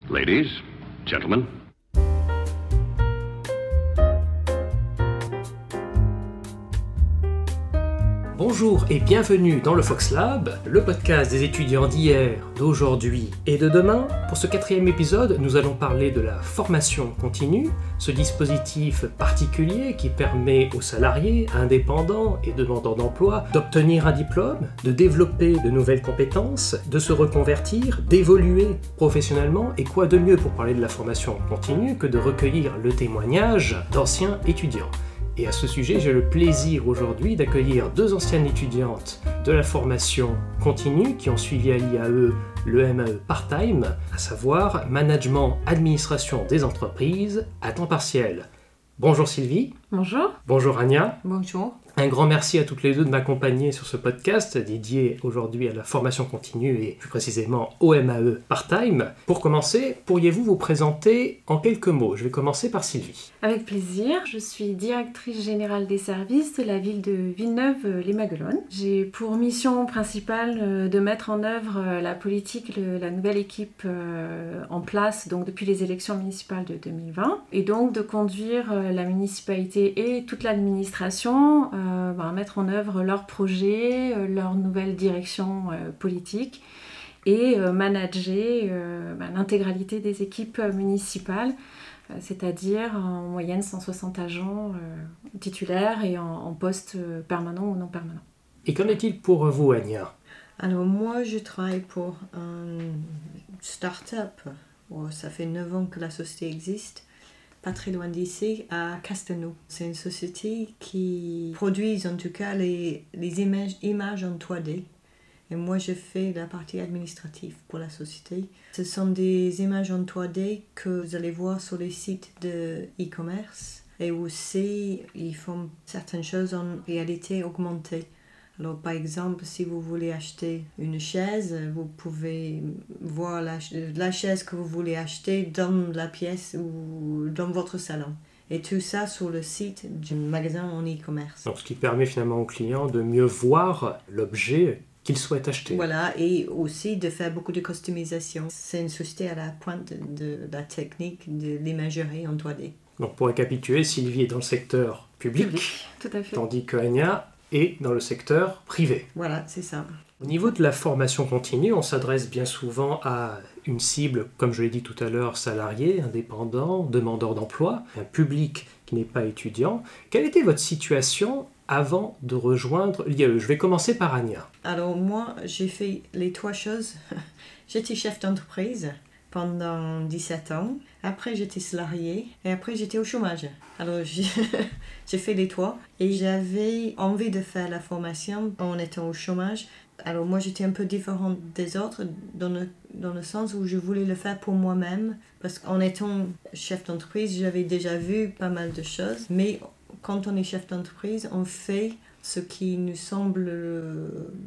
Ladies, gentlemen. Bonjour et bienvenue dans le Fox Lab, le podcast des étudiants d'hier, d'aujourd'hui et de demain. Pour ce 4e épisode, nous allons parler de la formation continue, ce dispositif particulier qui permet aux salariés, indépendants et demandeurs d'emploi d'obtenir un diplôme, de développer de nouvelles compétences, de se reconvertir, d'évoluer professionnellement. Et quoi de mieux pour parler de la formation continue que de recueillir le témoignage d'anciens étudiants. Et à ce sujet, j'ai le plaisir aujourd'hui d'accueillir 2 anciennes étudiantes de la formation continue qui ont suivi à l'IAE le MAE part-time, à savoir Management Administration des entreprises à temps partiel. Bonjour Sylvie. Bonjour. Bonjour Ania. Bonjour. Un grand merci à toutes les deux de m'accompagner sur ce podcast dédié aujourd'hui à la formation continue et plus précisément au MAE part-time. Pour commencer, pourriez-vous vous présenter en quelques mots? Je vais commencer par Sylvie. Avec plaisir. Je suis directrice générale des services de la ville de Villeneuve-les-Maguelones. J'ai pour mission principale de mettre en œuvre la politique, la nouvelle équipe en place donc depuis les élections municipales de 2020 et donc de conduire la municipalité et toute l'administration à mettre en œuvre leurs projets, leur nouvelle direction politique et manager l'intégralité des équipes municipales, c'est-à-dire en moyenne 160 agents titulaires et en poste permanent ou non permanent. Et qu'en est-il pour vous, Ania? Alors moi, je travaille pour une start-up. Ça fait 9 ans que la société existe. Pas très loin d'ici, à Castelnau. C'est une société qui produit en tout cas les images en 3D. Et moi, je fais la partie administrative pour la société. Ce sont des images en 3D que vous allez voir sur les sites de e-commerce. Et aussi, ils font certaines choses en réalité augmentée. Alors, par exemple, si vous voulez acheter une chaise, vous pouvez voir la chaise que vous voulez acheter dans la pièce ou dans votre salon. Et tout ça sur le site du magasin en e-commerce. Donc, ce qui permet finalement au client de mieux voir l'objet qu'il souhaite acheter. Voilà, et aussi de faire beaucoup de customisation. C'est une société à la pointe de la technique de l'imagerie en 3D. Donc, pour récapituler, Sylvie est dans le secteur public, Tout à fait. tandis que Ania est dans le secteur privé. Voilà, c'est ça. Au niveau de la formation continue, on s'adresse bien souvent à une cible, comme je l'ai dit tout à l'heure, salariés, indépendants, demandeurs d'emploi, un public qui n'est pas étudiant. Quelle était votre situation avant de rejoindre l'IAE? Je vais commencer par Ania. Alors moi, j'ai fait les 3 choses. J'étais chef d'entreprise pendant 17 ans. Après, j'étais salariée et après, j'étais au chômage. Alors, j'ai fait les 3 et j'avais envie de faire la formation en étant au chômage. Alors, moi, j'étais un peu différente des autres dans le sens où je voulais le faire pour moi-même parce qu'en étant chef d'entreprise, j'avais déjà vu pas mal de choses. Mais quand on est chef d'entreprise, on fait ce qui nous semble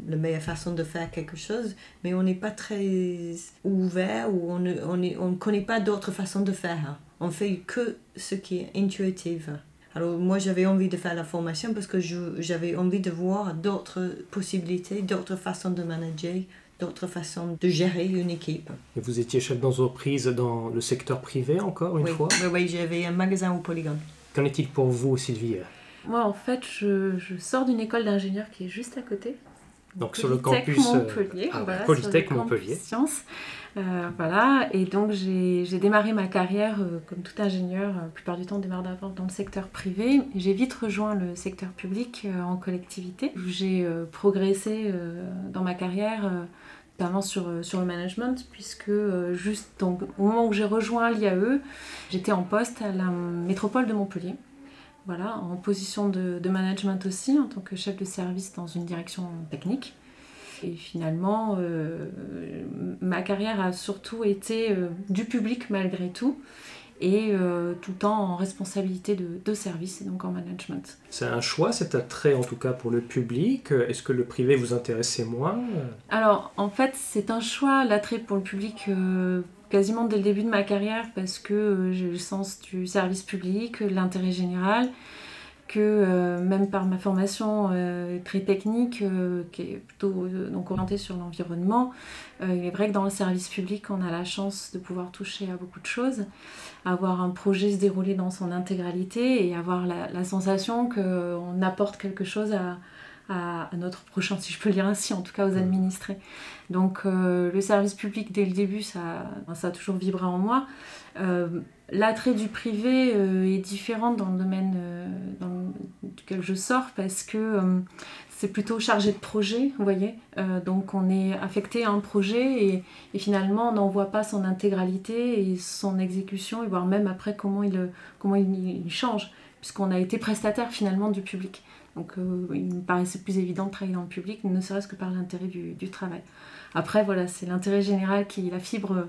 la meilleure façon de faire quelque chose, mais on n'est pas très ouvert ou on ne connaît pas d'autres façons de faire. On fait que ce qui est intuitif. Alors moi j'avais envie de faire la formation parce que j'avais envie de voir d'autres possibilités, d'autres façons de manager, d'autres façons de gérer une équipe. Et vous étiez chef d'entreprise dans le secteur privé encore une fois? Oui, j'avais un magasin au Polygone. Qu'en est-il pour vous, Sylvie? Moi, en fait, je sors d'une école d'ingénieur qui est juste à côté. Donc sur le Polytech campus Montpellier. Voilà, Polytech sur le Montpellier. campus Sciences. Voilà, et donc j'ai démarré ma carrière comme tout ingénieur, la plupart du temps on démarre d'abord dans le secteur privé. J'ai vite rejoint le secteur public en collectivité. J'ai progressé dans ma carrière, notamment sur le management, puisque juste donc, au moment où j'ai rejoint l'IAE, j'étais en poste à la métropole de Montpellier. Voilà, en position de management aussi, en tant que chef de service dans une direction technique. Et finalement, ma carrière a surtout été du public malgré tout, et tout le temps en responsabilité de service et donc en management. C'est un choix, cet attrait en tout cas pour le public. Est-ce que le privé vous intéressait moins? Alors en fait c'est un choix, l'attrait pour le public quasiment dès le début de ma carrière parce que j'ai le sens du service public, de l'intérêt général. que même par ma formation très technique, qui est plutôt donc orientée sur l'environnement, il est vrai que dans le service public, on a la chance de pouvoir toucher à beaucoup de choses, avoir un projet se dérouler dans son intégralité et avoir la sensation qu'on apporte quelque chose à notre prochain, si je peux le dire ainsi, en tout cas aux administrés. Donc le service public, dès le début, ça a toujours vibré en moi. L'attrait du privé est différent dans le domaine duquel je sors parce que c'est plutôt chargé de projet, vous voyez. Donc on est affecté à un projet et finalement on n'en voit pas son intégralité et son exécution, et voire même après comment il change, puisqu'on a été prestataire finalement du public. Donc il me paraissait plus évident de travailler dans le public, ne serait-ce que par l'intérêt du travail. Après voilà, c'est l'intérêt général qui la fibre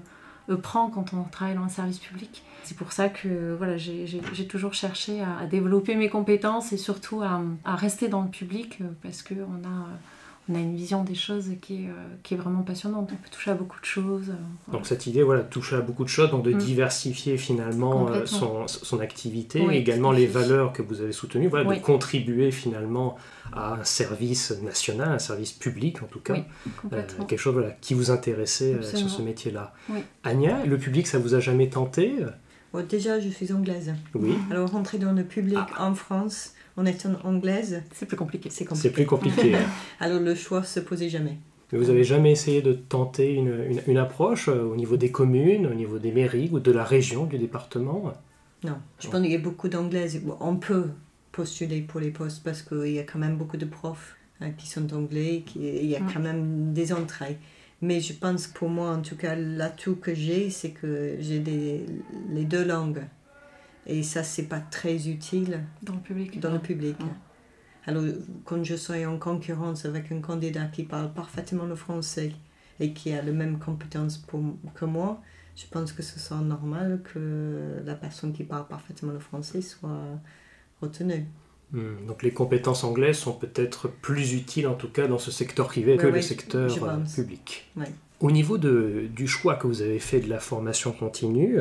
prend quand on travaille dans le service public. C'est pour ça que voilà, j'ai toujours cherché à développer mes compétences et surtout à rester dans le public parce qu'on a une vision des choses qui est vraiment passionnante. On peut toucher à beaucoup de choses. Voilà. Donc cette idée, voilà, de toucher à beaucoup de choses, donc de diversifier finalement son activité, et également les valeurs que vous avez soutenues, voilà, de contribuer finalement à un service national, un service public en tout cas, quelque chose voilà, qui vous intéressait sur ce métier-là. Oui. Anya, le public, ça vous a jamais tenté? Bon, déjà, je suis anglaise. Oui. Alors rentrer dans le public en France, en étant anglaise, c'est plus compliqué. C'est plus compliqué. Alors le choix se posait jamais. Mais vous avez jamais essayé de tenter une approche au niveau des communes, au niveau des mairies ou de la région, du département? Non, je pense qu'il y a beaucoup d'anglaises. On peut postuler pour les postes parce qu'il y a quand même beaucoup de profs qui sont anglais, il y a quand même des entrées. Mais je pense que pour moi, en tout cas, l'atout que j'ai, c'est que j'ai les deux langues. Et ça, c'est pas très utile dans le public. Dans le public. Alors, quand je suis en concurrence avec un candidat qui parle parfaitement le français et qui a les mêmes compétences que moi, je pense que ce sera normal que la personne qui parle parfaitement le français soit retenue. Donc les compétences anglaises sont peut-être plus utiles en tout cas dans ce secteur privé que le secteur public. Oui. Au niveau du choix que vous avez fait de la formation continue,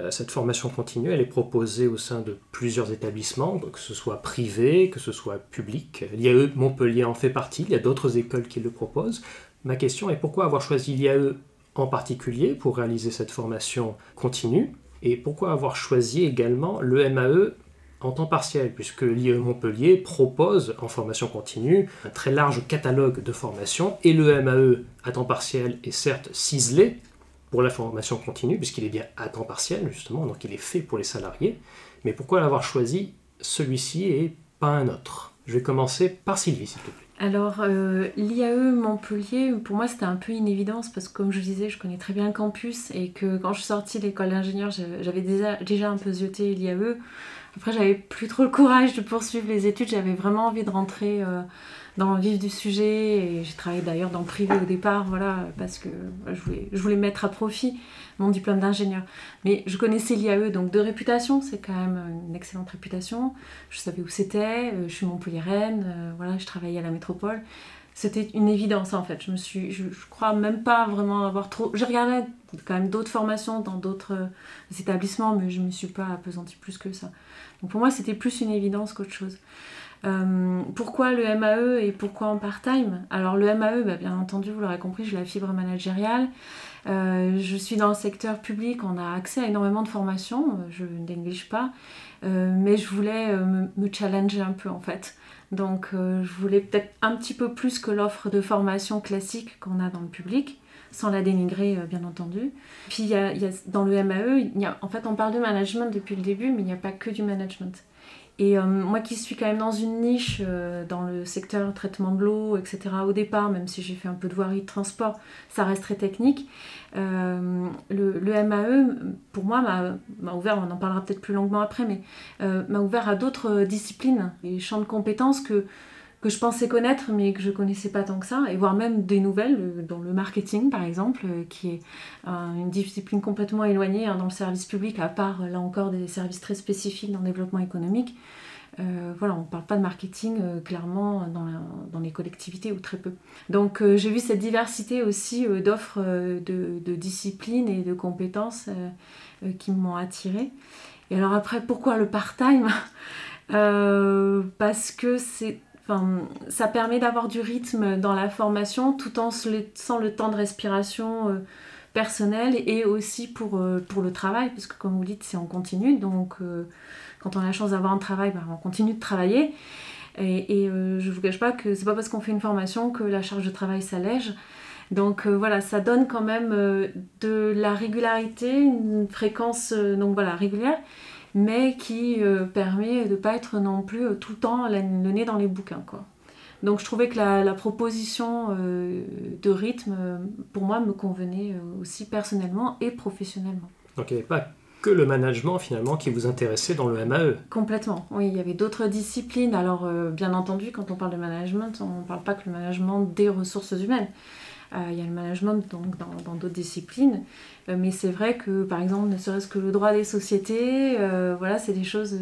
cette formation continue, elle est proposée au sein de plusieurs établissements, que ce soit privé, que ce soit public. L'IAE Montpellier en fait partie, il y a d'autres écoles qui le proposent. Ma question est pourquoi avoir choisi l'IAE en particulier pour réaliser cette formation continue, et pourquoi avoir choisi également le MAE en temps partiel, puisque l'IAE Montpellier propose en formation continue un très large catalogue de formations, et le MAE à temps partiel est certes ciselé pour la formation continue, puisqu'il est bien à temps partiel justement, donc il est fait pour les salariés, mais pourquoi avoir choisi celui-ci et pas un autre? Je vais commencer par Sylvie, s'il te plaît. Alors, l'IAE Montpellier, pour moi, c'était un peu une évidence parce que, comme je disais, je connais très bien le campus et que quand je suis sortie de l'école d'ingénieur, j'avais déjà un peu zioté l'IAE. Après, j'avais plus trop le courage de poursuivre les études, j'avais vraiment envie de rentrer dans le vif du sujet et j'ai travaillé d'ailleurs dans le privé au départ, voilà, parce que je voulais mettre à profit mon diplôme d'ingénieur. Mais je connaissais l'IAE, donc de réputation, c'est quand même une excellente réputation. Je savais où c'était, je suis montpelliéraine, voilà, je travaillais à la métropole. C'était une évidence en fait. Je crois même pas vraiment avoir trop... J'ai regardé quand même d'autres formations dans d'autres établissements, mais je ne me suis pas appesantie plus que ça. Donc pour moi, c'était plus une évidence qu'autre chose. Pourquoi le MAE et pourquoi en part-time? Alors le MAE, bien entendu, vous l'aurez compris, j'ai la fibre managériale. Je suis dans le secteur public, on a accès à énormément de formations, je ne néglige pas, mais je voulais me challenger un peu en fait. Donc je voulais peut-être un petit peu plus que l'offre de formation classique qu'on a dans le public, sans la dénigrer bien entendu. Puis il y a, dans le MAE, en fait on parle de management depuis le début, mais il n'y a pas que du management. Et moi qui suis quand même dans une niche dans le secteur traitement de l'eau, etc. au départ, même si j'ai fait un peu de voirie de transport, ça reste très technique. Le MAE, pour moi, m'a ouvert, on en parlera peut-être plus longuement après, mais m'a ouvert à d'autres disciplines, des champs de compétences que je pensais connaître, mais que je ne connaissais pas tant que ça, et voire même des nouvelles, dans le marketing par exemple, qui est une discipline complètement éloignée dans le service public, à part là encore des services très spécifiques dans le développement économique. Voilà, on ne parle pas de marketing clairement dans les collectivités, ou très peu. Donc j'ai vu cette diversité aussi d'offres de disciplines et de compétences qui m'ont attirée. Et alors après, pourquoi le part-time ? Parce que ça permet d'avoir du rythme dans la formation tout en se laissant le temps de respiration personnel et aussi pour le travail, parce que comme vous dites, c'est en continu, donc quand on a la chance d'avoir un travail, on continue de travailler. Et je ne vous cache pas que c'est pas parce qu'on fait une formation que la charge de travail s'allège. Donc voilà, ça donne quand même de la régularité, une fréquence régulière, mais qui permet de ne pas être non plus tout le temps le nez dans les bouquins, quoi. Donc je trouvais que la proposition de rythme, pour moi, me convenait aussi personnellement et professionnellement. Donc il n'y avait pas que le management finalement qui vous intéressait dans le MAE. Complètement, oui, il y avait d'autres disciplines. Alors bien entendu, quand on parle de management, on ne parle pas que le management des ressources humaines. Il y a le management donc, dans d'autres disciplines, mais c'est vrai que par exemple, ne serait-ce que le droit des sociétés, c'est des choses...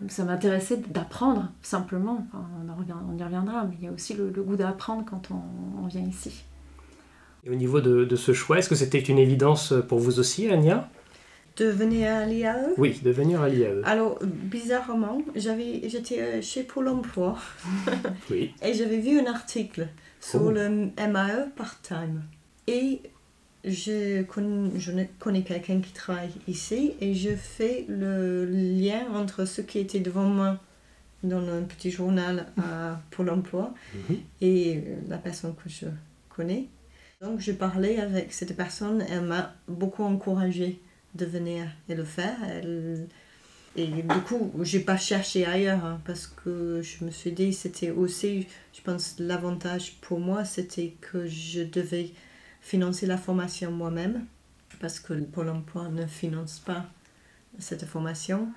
ça m'intéressait d'apprendre simplement, on y reviendra, mais il y a aussi le goût d'apprendre quand on vient ici. Et au niveau de ce choix, est-ce que c'était une évidence pour vous aussi, Ania ? De venir à l'IAE ? Oui, de venir à l'IAE. Alors, bizarrement, j'étais chez Pôle emploi oui. Et j'avais vu un article sur le MAE part-time. Et je connais quelqu'un qui travaille ici et je fais le lien entre ce qui était devant moi dans un petit journal à Pôle emploi et la personne que je connais. Donc je parlais avec cette personne, elle m'a beaucoup encouragée de venir et le faire. Et du coup, je n'ai pas cherché ailleurs parce que je me suis dit, c'était aussi, je pense, l'avantage pour moi, c'était que je devais financer la formation moi-même parce que le Pôle emploi ne finance pas cette formation.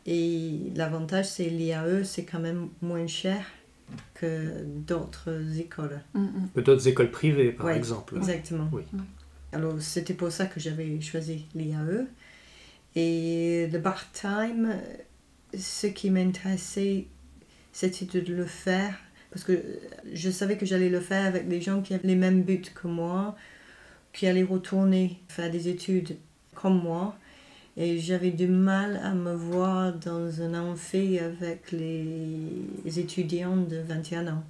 Et l'avantage, c'est l'IAE, c'est quand même moins cher que d'autres écoles. Que d'autres écoles privées, par exemple. Exactement. Oui. Alors, c'était pour ça que j'avais choisi l'IAE. Et le part-time, ce qui m'intéressait, c'était de le faire, parce que je savais que j'allais le faire avec des gens qui avaient les mêmes buts que moi, qui allaient retourner faire des études comme moi. Et j'avais du mal à me voir dans un amphi avec les étudiants de 21 ans.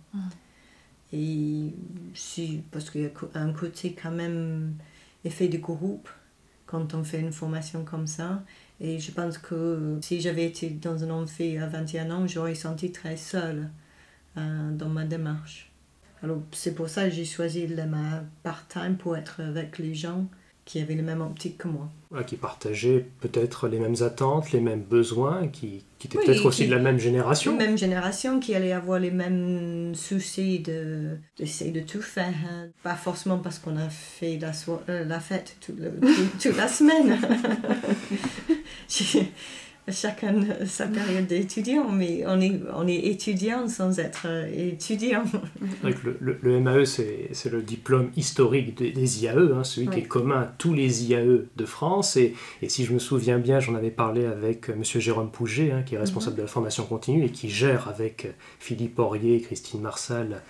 Et parce qu'il y a un côté quand même effet de groupe quand on fait une formation comme ça. Et je pense que si j'avais été dans un amphi à 21 ans, j'aurais senti très seule dans ma démarche. Alors c'est pour ça que j'ai choisi ma part-time pour être avec les gens qui avaient la même optique que moi. Voilà, qui partageaient peut-être les mêmes attentes, les mêmes besoins, qui étaient peut-être aussi de la même génération. La même génération, qui allait avoir les mêmes soucis d'essayer de tout faire. Pas forcément parce qu'on a fait la fête toute la semaine. Chacun sa période d'étudiant, mais on est étudiant sans être étudiant. Donc le MAE, c'est le diplôme historique des IAE, celui qui est commun à tous les IAE de France. Et si je me souviens bien, j'en avais parlé avec M. Jérôme Pouget, qui est responsable de la formation continue et qui gère avec Philippe Aurier et Christine Marsal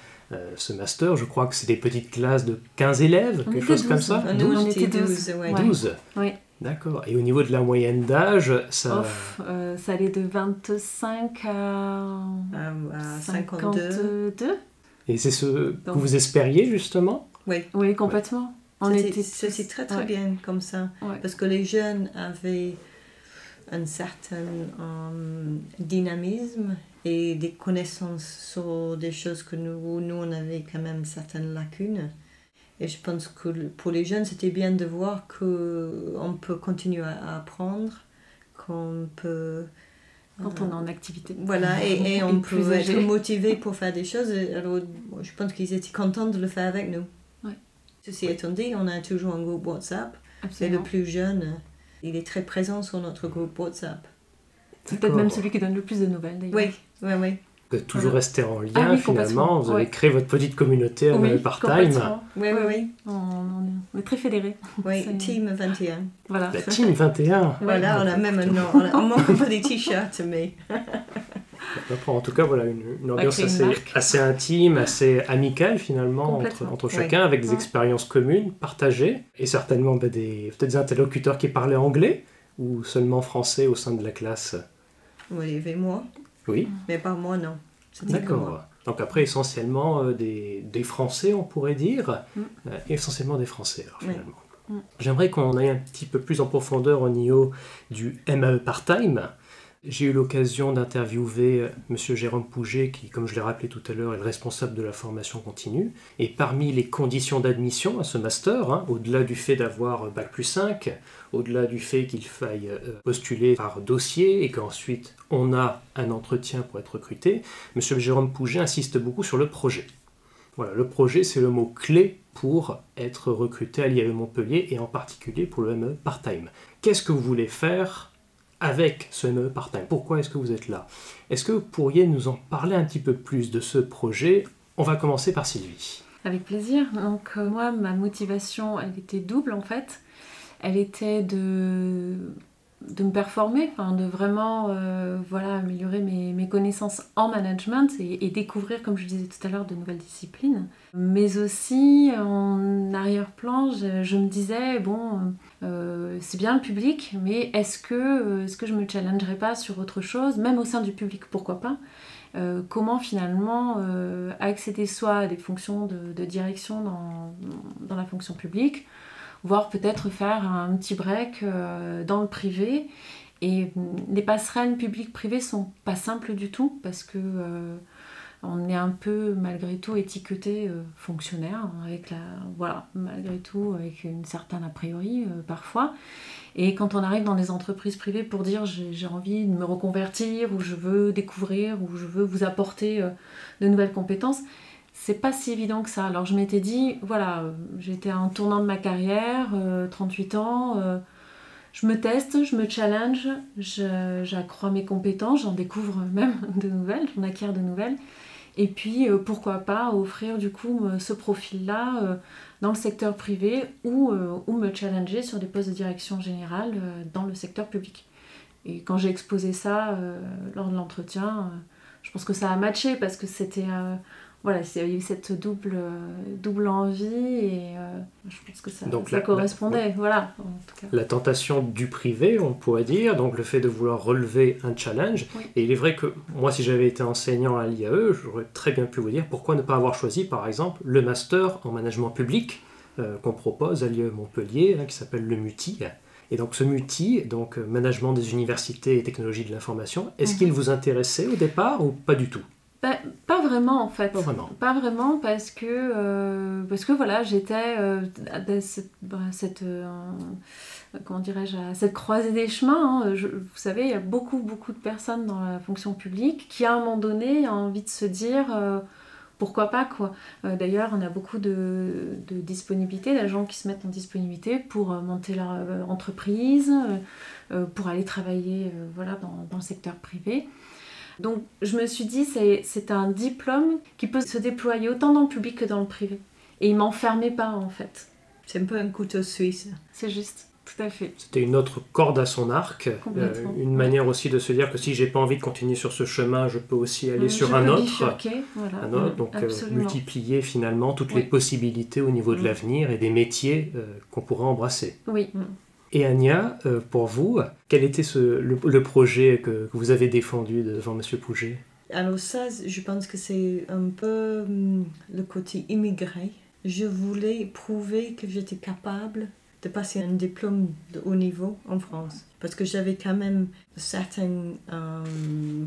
ce master. Je crois que c'est des petites classes de 15 élèves, quelque chose comme ça. On était 12. 12. Oui. D'accord. Et au niveau de la moyenne d'âge, ça... ça allait de 25 à 52. Et c'est ce que vous espériez, justement ? Oui, complètement. C'était très très bien comme ça. Parce que les jeunes avaient un certain dynamisme et des connaissances sur des choses que nous on avait quand même certaines lacunes. Et je pense que pour les jeunes, c'était bien de voir qu'on peut continuer à apprendre, qu'on peut... Quand on est en activité. Voilà, et on peut être motivé pour faire des choses. Alors, je pense qu'ils étaient contents de le faire avec nous. Ceci étant dit, on a toujours un groupe WhatsApp. Absolument. Et le plus jeune, il est très présent sur notre groupe WhatsApp. C'est peut-être même celui qui donne le plus de nouvelles, d'ailleurs. Oui. Vous êtes toujours resté en lien, finalement. Vous avez créé votre petite communauté à part-time. Oui. On est très fédérés. Oui, Team 21. Voilà. La Team 21. Voilà, on a même un nom. On manque pas des t-shirts, mais... En tout cas, voilà, une ambiance assez intime, assez amicale, finalement, entre chacun, avec des expériences communes, partagées, et certainement peut-être des interlocuteurs qui parlaient anglais, ou seulement français au sein de la classe. Oui, il y avait moi, Oui, mais pas moi, non. C'était que d'accord. moi. Donc après, essentiellement des Français, on pourrait dire. Essentiellement des Français, alors, Oui. finalement. Mm. J'aimerais qu'on aille un petit peu plus en profondeur au niveau du MAE part-time. J'ai eu l'occasion d'interviewer M. Jérôme Pouget, qui, comme je l'ai rappelé tout à l'heure, est le responsable de la formation continue. Et parmi les conditions d'admission à ce master, au-delà du fait d'avoir Bac+5, au-delà du fait qu'il faille postuler par dossier et qu'ensuite on a un entretien pour être recruté, M. Jérôme Pouget insiste beaucoup sur le projet. Voilà, le projet, c'est le mot clé pour être recruté à l'IAE Montpellier et en particulier pour le MAE part-time. Qu'est-ce que vous voulez faire avec ce MAE part-time? Pourquoi est-ce que vous êtes là? Est-ce que vous pourriez nous en parler un petit peu plus de ce projet? On va commencer par Sylvie. Avec plaisir. Donc moi, ma motivation, elle était double en fait. Elle était de me performer, de vraiment améliorer mes connaissances en management et découvrir, comme je disais tout à l'heure, de nouvelles disciplines. Mais aussi, en arrière-plan, je me disais, c'est bien le public, mais est-ce que je me challengerais pas sur autre chose, même au sein du public, pourquoi pas? Comment finalement accéder soit à des fonctions de direction dans la fonction publique, voire peut-être faire un petit break dans le privé. Et les passerelles publiques-privées sont pas simples du tout parce que on est un peu malgré tout étiqueté fonctionnaire, malgré tout avec une certaine a priori parfois. Et quand on arrive dans les entreprises privées pour dire j'ai envie de me reconvertir ou je veux découvrir ou je veux vous apporter de nouvelles compétences, c'est pas si évident que ça. Alors je m'étais dit, j'étais à un tournant de ma carrière, 38 ans, je me teste, je me challenge, j'accrois mes compétences, j'en découvre même de nouvelles, j'en acquiers de nouvelles. Et puis pourquoi pas offrir du coup ce profil-là dans le secteur privé ou me challenger sur des postes de direction générale dans le secteur public. Et quand j'ai exposé ça lors de l'entretien, je pense que ça a matché parce que c'était... il y a eu cette double envie et je pense que ça correspondait. Voilà, en tout cas. La tentation du privé, on pourrait dire, donc le fait de vouloir relever un challenge. Oui. Et il est vrai que moi, si j'avais été enseignant à l'IAE, j'aurais très bien pu vous dire pourquoi ne pas avoir choisi, par exemple, le master en management public qu'on propose à l'IAE Montpellier, qui s'appelle le MUTI. Et donc ce MUTI, donc management des universités et technologies de l'information, est-ce qu'il vous intéressait au départ ou pas du tout? Pas vraiment en fait. Pas vraiment parce que voilà, j'étais à cette croisée des chemins. Vous savez, il y a beaucoup de personnes dans la fonction publique qui à un moment donné ont envie de se dire pourquoi pas quoi. D'ailleurs, on a beaucoup de disponibilité, d'agents qui se mettent en disponibilité pour monter leur entreprise, pour aller travailler dans le secteur privé. Donc je me suis dit, c'est un diplôme qui peut se déployer autant dans le public que dans le privé. Et il m'enfermait pas en fait. C'est un peu un couteau suisse. C'est juste, tout à fait. C'était une autre corde à son arc, une manière aussi de se dire que si j'ai pas envie de continuer sur ce chemin, je peux aussi aller sur un autre. Donc multiplier finalement toutes les possibilités au niveau de l'avenir et des métiers qu'on pourrait embrasser. Oui. Et Anya, pour vous, quel était le projet que vous avez défendu devant M. Pouget? Alors ça, je pense que c'est un peu le côté immigré. Je voulais prouver que j'étais capable de passer un diplôme de haut niveau en France. Parce que j'avais quand même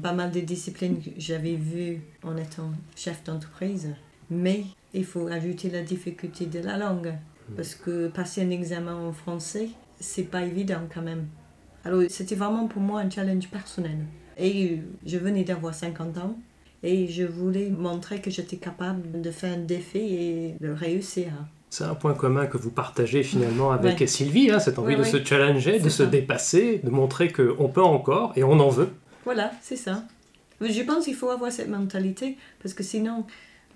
pas mal de disciplines que j'avais vues en étant chef d'entreprise. Mais il faut ajouter la difficulté de la langue. Parce que passer un examen en français, c'est pas évident quand même. Alors c'était vraiment pour moi un challenge personnel. Et je venais d'avoir 50 ans et je voulais montrer que j'étais capable de faire un défi et de réussir. C'est un point commun que vous partagez finalement avec Sylvie, cette envie de se challenger, de se dépasser, de montrer qu'on peut encore et on en veut. Voilà, c'est ça. Je pense qu'il faut avoir cette mentalité parce que sinon,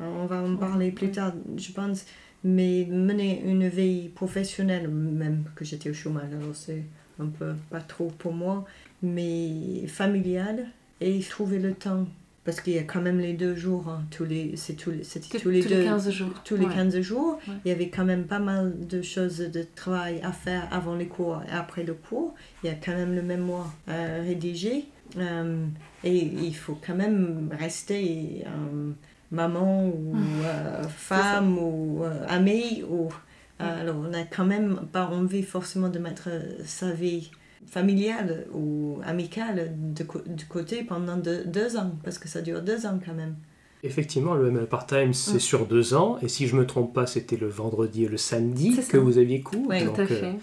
on va en parler plus tard, je pense... Mais mener une vie professionnelle, même que j'étais au chômage, alors c'est un peu pas trop pour moi, mais familiale, et trouver le temps, parce qu'il y a quand même les 2 jours, tous les 15 jours. Tous les 15 jours, il y avait quand même pas mal de choses de travail à faire avant les cours et après le cours. Il y a quand même le mémoire à rédiger. Et il faut quand même rester maman ou femme ou amie. Alors, on n'a quand même pas envie forcément de mettre sa vie familiale ou amicale de côté pendant 2 ans, parce que ça dure 2 ans quand même. Effectivement, le ML part-time, c'est sur 2 ans, et si je ne me trompe pas, c'était le vendredi et le samedi que vous aviez cours. Oui, tout à fait.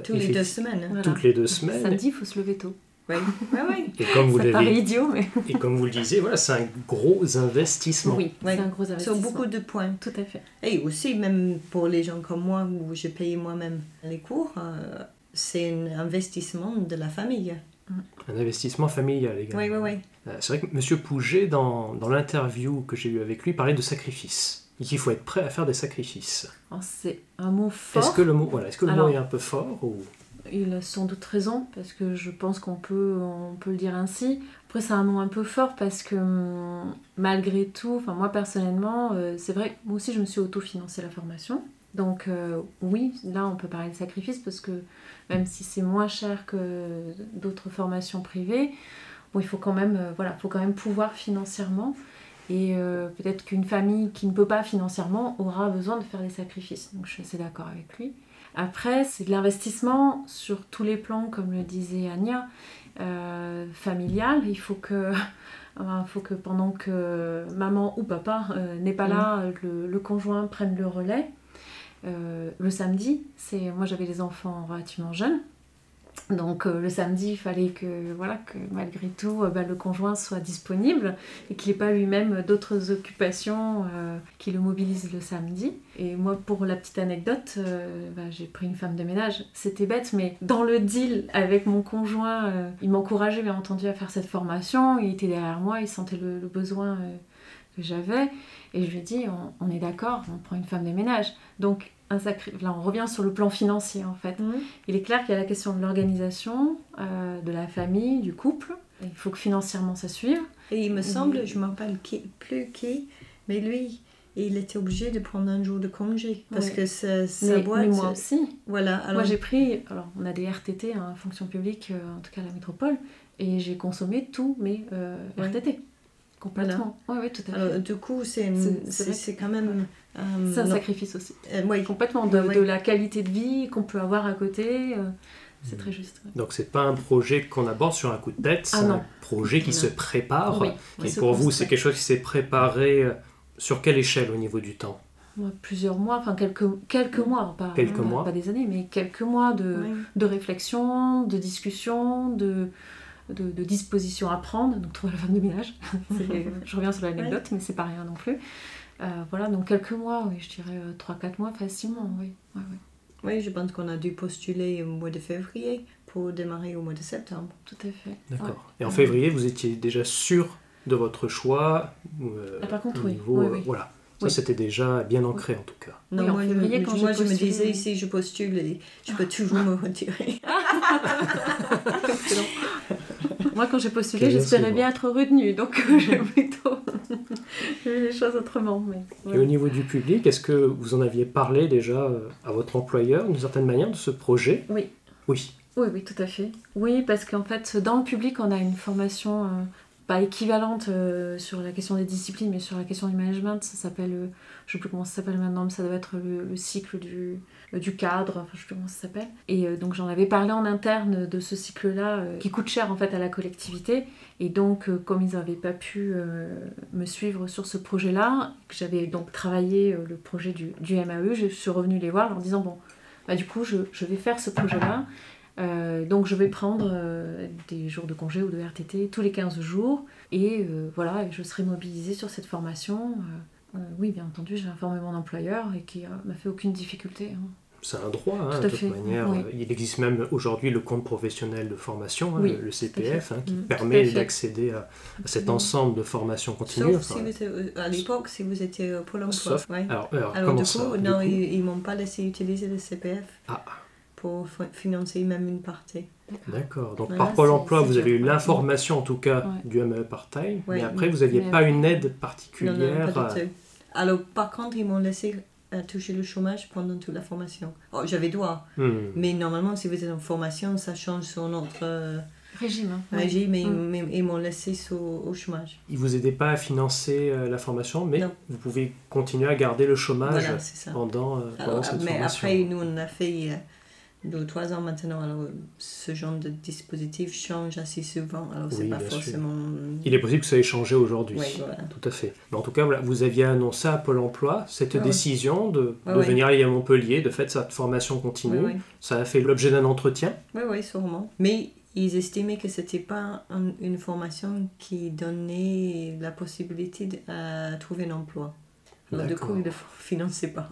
Tous les 2 semaines. Voilà. Toutes les 2 semaines. Samedi, il faut se lever tôt. Oui, oui. Et comme vous Ça paraît l'avez idiot, mais... Et comme vous le disiez, voilà, c'est un gros investissement. Oui, c'est un gros investissement. Sur beaucoup de points. Tout à fait. Et aussi, même pour les gens comme moi, où je paye moi-même les cours, c'est un investissement de la famille. Un investissement familial également. Oui, oui, oui. C'est vrai que M. Pouget, dans l'interview que j'ai eue avec lui, parlait de sacrifice. Et qu'il faut être prêt à faire des sacrifices. Alors, c'est un mot fort. Est-ce que le mot est un peu fort ou... Il a sans doute raison, parce que je pense qu'on peut le dire ainsi. Après, c'est un mot un peu fort parce que malgré tout, moi personnellement, c'est vrai, moi aussi je me suis auto-financée la formation. Donc oui, là on peut parler de sacrifice parce que même si c'est moins cher que d'autres formations privées, bon, il faut quand même, faut quand même pouvoir financièrement. Et peut-être qu'une famille qui ne peut pas financièrement aura besoin de faire des sacrifices. Donc je suis assez d'accord avec lui. Après, c'est de l'investissement sur tous les plans, comme le disait Anya, familial. Il faut que pendant que maman ou papa n'est pas là, le conjoint prenne le relais. Le samedi, moi j'avais des enfants relativement jeunes. Donc le samedi, il fallait que malgré tout, le conjoint soit disponible et qu'il n'ait pas lui-même d'autres occupations qui le mobilisent le samedi. Et moi, pour la petite anecdote, j'ai pris une femme de ménage. C'était bête, mais dans le deal avec mon conjoint, il m'encourageait bien entendu à faire cette formation. Il était derrière moi, il sentait le besoin que j'avais. Et je lui ai dit, on est d'accord, on prend une femme de ménage. Donc, là, on revient sur le plan financier, en fait. Il est clair qu'il y a la question de l'organisation, de la famille, du couple. Il faut que financièrement, ça suive. Et il me semble, je ne m'en rappelle plus qui, mais lui, il était obligé de prendre un jour de congé. Parce que sa boîte... Mais moi aussi. Voilà, alors... Moi, j'ai pris... Alors, on a des RTT, fonction publique, en tout cas à la métropole, et j'ai consommé tous mes RTT. Complètement. Voilà. Oui, tout à fait. Alors, du coup, c'est quand même... c'est un sacrifice aussi. Oui. Complètement. De la qualité de vie qu'on peut avoir à côté, c'est très juste. Ouais. Donc, c'est pas un projet qu'on aborde sur un coup de tête, c'est un projet qui se prépare. Oui, et pour vous, c'est quelque chose qui s'est préparé sur quelle échelle au niveau du temps ? Moi, plusieurs mois, quelques mois, pas des années, mais quelques mois de réflexion, de discussion, de disposition à prendre, donc trouver la femme de ménage. Je reviens sur l'anecdote, mais c'est pas rien non plus. Donc quelques mois, oui, je dirais 3-4 mois facilement, oui. Oui, je pense qu'on a dû postuler au mois de février pour démarrer au mois de septembre. Tout à fait. D'accord. Ouais. Et en février, vous étiez déjà sûr de votre choix par contre, au niveau, voilà. Ça, c'était déjà bien ancré, en tout cas. Non, en février, quand je me disais, si je postule, je peux toujours me retirer. Moi, quand j'ai postulé, j'espérais bien être retenue, donc j'ai plutôt vu les choses autrement. Et au niveau du public, est-ce que vous en aviez parlé déjà à votre employeur, d'une certaine manière, de ce projet ? Oui. Oui. Oui, tout à fait. Oui, parce qu'en fait, dans le public, on a une formation pas équivalente sur la question des disciplines, mais sur la question du management. Ça s'appelle, je ne sais plus comment ça s'appelle maintenant, mais ça doit être le cycle du cadre, je ne sais plus comment ça s'appelle. Et donc j'en avais parlé en interne de ce cycle-là, qui coûte cher en fait à la collectivité. Et donc comme ils n'avaient pas pu me suivre sur ce projet-là, que j'avais donc travaillé le projet du MAE, je suis revenue les voir en leur disant du coup je vais faire ce projet-là. Donc je vais prendre des jours de congé ou de RTT tous les 15 jours et je serai mobilisée sur cette formation. Oui, bien entendu, j'ai informé mon employeur et qui m'a fait aucune difficulté. C'est un droit, de toute manière. Oui. Il existe même aujourd'hui le compte professionnel de formation, le CPF, qui permet d'accéder à cet ensemble de formations continues. Sauf à l'époque, si vous étiez Pôle emploi. Alors comment ça ? Non, ils ne m'ont pas laissé utiliser le CPF. Pour financer même une partie. D'accord. Donc par Pôle emploi, vous avez eu l'information en tout cas du MAE part-time, mais après vous n'aviez pas une aide particulière. Non, pas du tout. Alors par contre, ils m'ont laissé toucher le chômage pendant toute la formation. J'avais droit, mais normalement si vous êtes en formation, ça change sur notre Régime. Hein. Régime, et ils m'ont laissé au chômage. Ils vous aidaient pas à financer la formation, mais non. vous pouvez continuer à garder le chômage voilà, c'est ça. pendant cette mais formation. après, nous, on a fait 2 ou 3 ans maintenant. Alors, ce genre de dispositif change assez souvent. Alors, c'est pas forcément... Il est possible que ça ait changé aujourd'hui. Oui, voilà. Tout à fait. Mais en tout cas, voilà, vous aviez annoncé à Pôle emploi cette décision de venir aller à Montpellier, de faire cette formation continue. Oui. Ça a fait l'objet d'un entretien. Oui, sûrement. Mais ils estimaient que c'était pas une formation qui donnait la possibilité de trouver un emploi. Alors, du coup, ils ne le finançaient pas.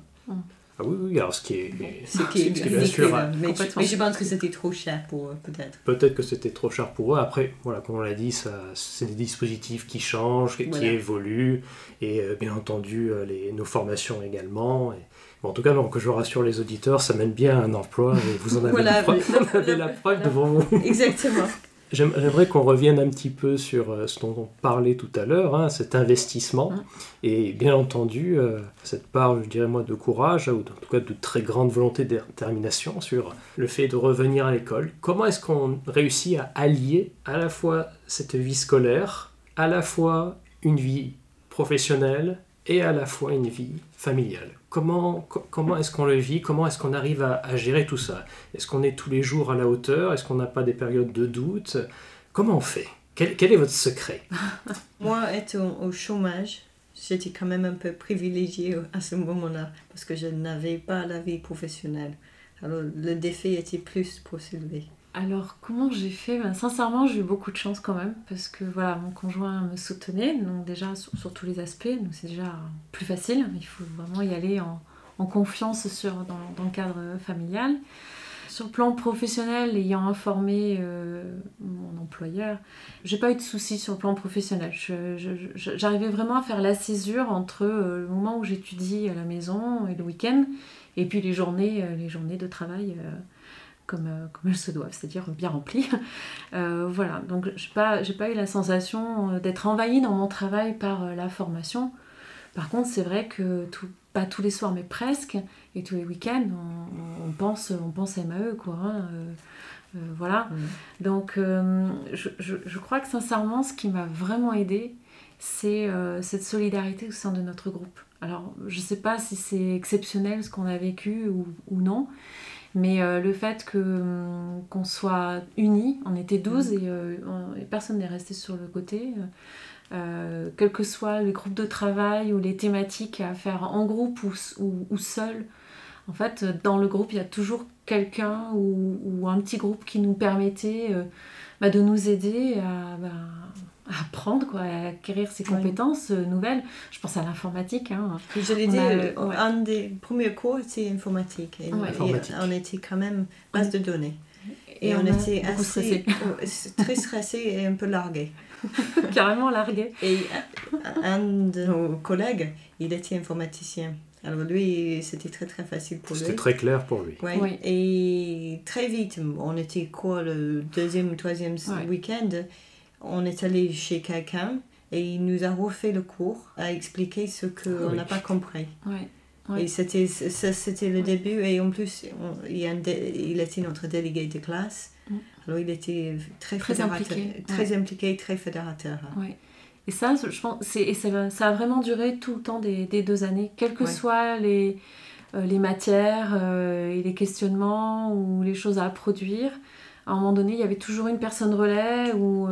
Ah oui, alors ce qui est bien sûr. Mais je pense que c'était trop cher pour eux, peut-être. Peut-être que c'était trop cher pour eux. Après, voilà, comme on l'a dit, c'est des dispositifs qui changent, qui évoluent, et bien entendu, nos formations également. Bon, en tout cas, que je rassure les auditeurs, ça mène bien à un emploi, et vous en avez, la preuve devant vous. Exactement. J'aimerais qu'on revienne un petit peu sur ce dont on parlait tout à l'heure, cet investissement, et bien entendu, cette part, je dirais moi, de courage, ou en tout cas de très grande volonté de détermination sur le fait de revenir à l'école. Comment est-ce qu'on réussit à allier à la fois cette vie scolaire, à la fois une vie professionnelle, et à la fois une vie familiale? Comment est-ce qu'on le vit? Comment est-ce qu'on arrive à gérer tout ça? Est-ce qu'on est tous les jours à la hauteur? Est-ce qu'on n'a pas des périodes de doute? Comment on fait? Quel est votre secret? Moi, être au chômage, j'étais quand même un peu privilégiée à ce moment-là, parce que je n'avais pas la vie professionnelle. Alors, le défi était plus pour s'élever. Alors, comment j'ai fait? Sincèrement, j'ai eu beaucoup de chance quand même, parce que voilà, mon conjoint me soutenait, donc déjà sur tous les aspects, donc c'est déjà plus facile. Il faut vraiment y aller en confiance dans le cadre familial. Sur le plan professionnel, ayant informé mon employeur, j'ai pas eu de soucis sur le plan professionnel. J'arrivais vraiment à faire la césure entre le moment où j'étudie à la maison et le week-end, et puis les journées de travail comme elles se doivent, c'est-à-dire bien remplies. Voilà, donc j'ai pas eu la sensation d'être envahie dans mon travail par la formation. Par contre, c'est vrai que pas tous les soirs, mais presque, et tous les week-ends, on pense à MAE, quoi. Voilà. Donc, je crois que sincèrement, ce qui m'a vraiment aidée, c'est cette solidarité au sein de notre groupe. Alors, je sais pas si c'est exceptionnel ce qu'on a vécu ou non, mais le fait qu'on soit unis, on était 12 et personne n'est resté sur le côté. Quel que soit le groupe de travail ou les thématiques à faire en groupe ou seul, en fait, dans le groupe, il y a toujours quelqu'un ou un petit groupe qui nous permettait de nous aider à apprendre, quoi, à acquérir ces compétences nouvelles. Je pense à l'informatique. Hein. Je l'ai dit, un des premiers cours, c'était informatique. Et on était quand même base de données. Et on était très stressés et un peu largués. Carrément largués. Et un de nos collègues, il était informaticien. Alors lui, c'était très très facile pour lui. C'était très clair pour lui. Ouais. Oui. Et très vite, on était le 2e ou 3e week-end, on est allé chez quelqu'un et il nous a refait le cours à expliquer ce qu'on n'a pas compris. Et c'était le début, et en plus, il était notre délégué de classe. Alors il était très impliqué, très fédérateur. Ouais. Et ça, je pense, ça a vraiment duré tout le temps des 2 années, quelles que soient les matières et les questionnements ou les choses à produire. À un moment donné, il y avait toujours une personne relais où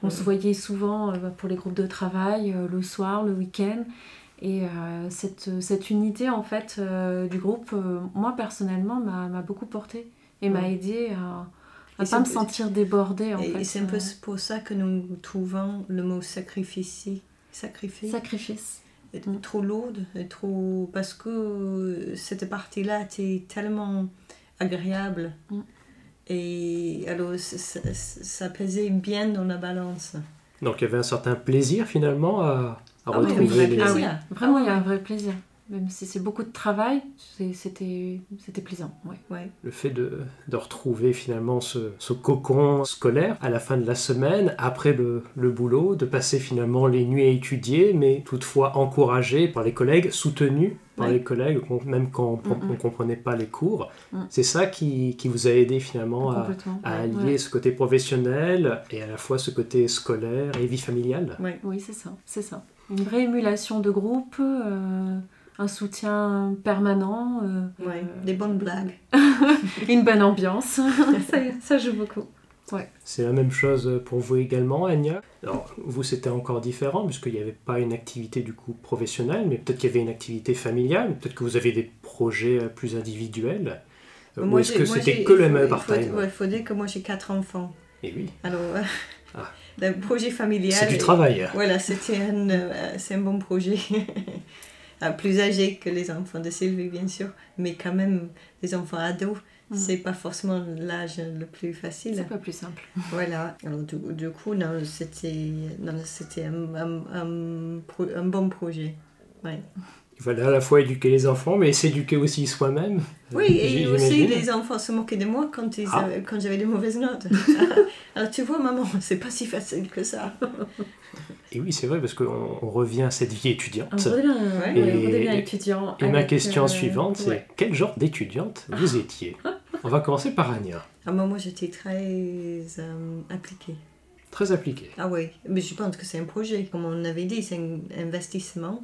on se voyait souvent pour les groupes de travail, le soir, le week-end. Et cette unité en fait du groupe, moi personnellement, m'a beaucoup portée et m'a aidée à pas me sentir débordée en fait. Et c'est un peu pour ça que nous trouvons le mot sacrifice. Trop lourde, parce que cette partie-là était tellement agréable. Et alors ça pesait bien dans la balance. Donc il y avait un certain plaisir finalement à retrouver Vraiment, il y a un vrai plaisir. Même si c'est beaucoup de travail, c'était plaisant. Ouais. Ouais. Le fait de retrouver finalement ce cocon scolaire à la fin de la semaine, après le boulot, de passer finalement les nuits à étudier, mais toutefois encouragé par les collègues, soutenu par les collègues, même quand on ne comprenait pas les cours. C'est ça qui vous a aidé finalement à allier ce côté professionnel et à la fois ce côté scolaire et vie familiale. Oui, c'est ça. Une vraie émulation de groupe, un soutien permanent. Des bonnes blagues. Une bonne ambiance, ça joue beaucoup. Ouais. C'est la même chose pour vous également, Anya. Alors, vous, c'était encore différent, puisqu'il n'y avait pas une activité du coup professionnelle, mais peut-être qu'il y avait une activité familiale, peut-être que vous avez des projets plus individuels. Ou est-ce que c'était que le même part-time? Il faut dire que moi, j'ai 4 enfants. Et oui. Alors, le projet familial... C'est du travail. Voilà, c'est un bon projet. Plus âgé que les enfants de Sylvie, bien sûr, mais quand même, les enfants ados, c'est pas forcément l'âge le plus facile. C'est pas plus simple. Voilà. Alors, du coup, c'était un bon projet. Ouais. Il fallait à la fois éduquer les enfants, mais s'éduquer aussi soi-même. Oui, et aussi les enfants se moquaient de moi quand j'avais des mauvaises notes. Alors tu vois, maman, c'est pas si facile que ça. Et oui, c'est vrai, parce qu'on revient à cette vie étudiante. On redevient étudiant. Et ma question suivante, c'est quel genre d'étudiante vous étiez? On va commencer par Anya. Moi, j'étais très appliquée. Très appliquée. Ah oui, mais je pense que c'est un projet. Comme on avait dit, c'est un investissement.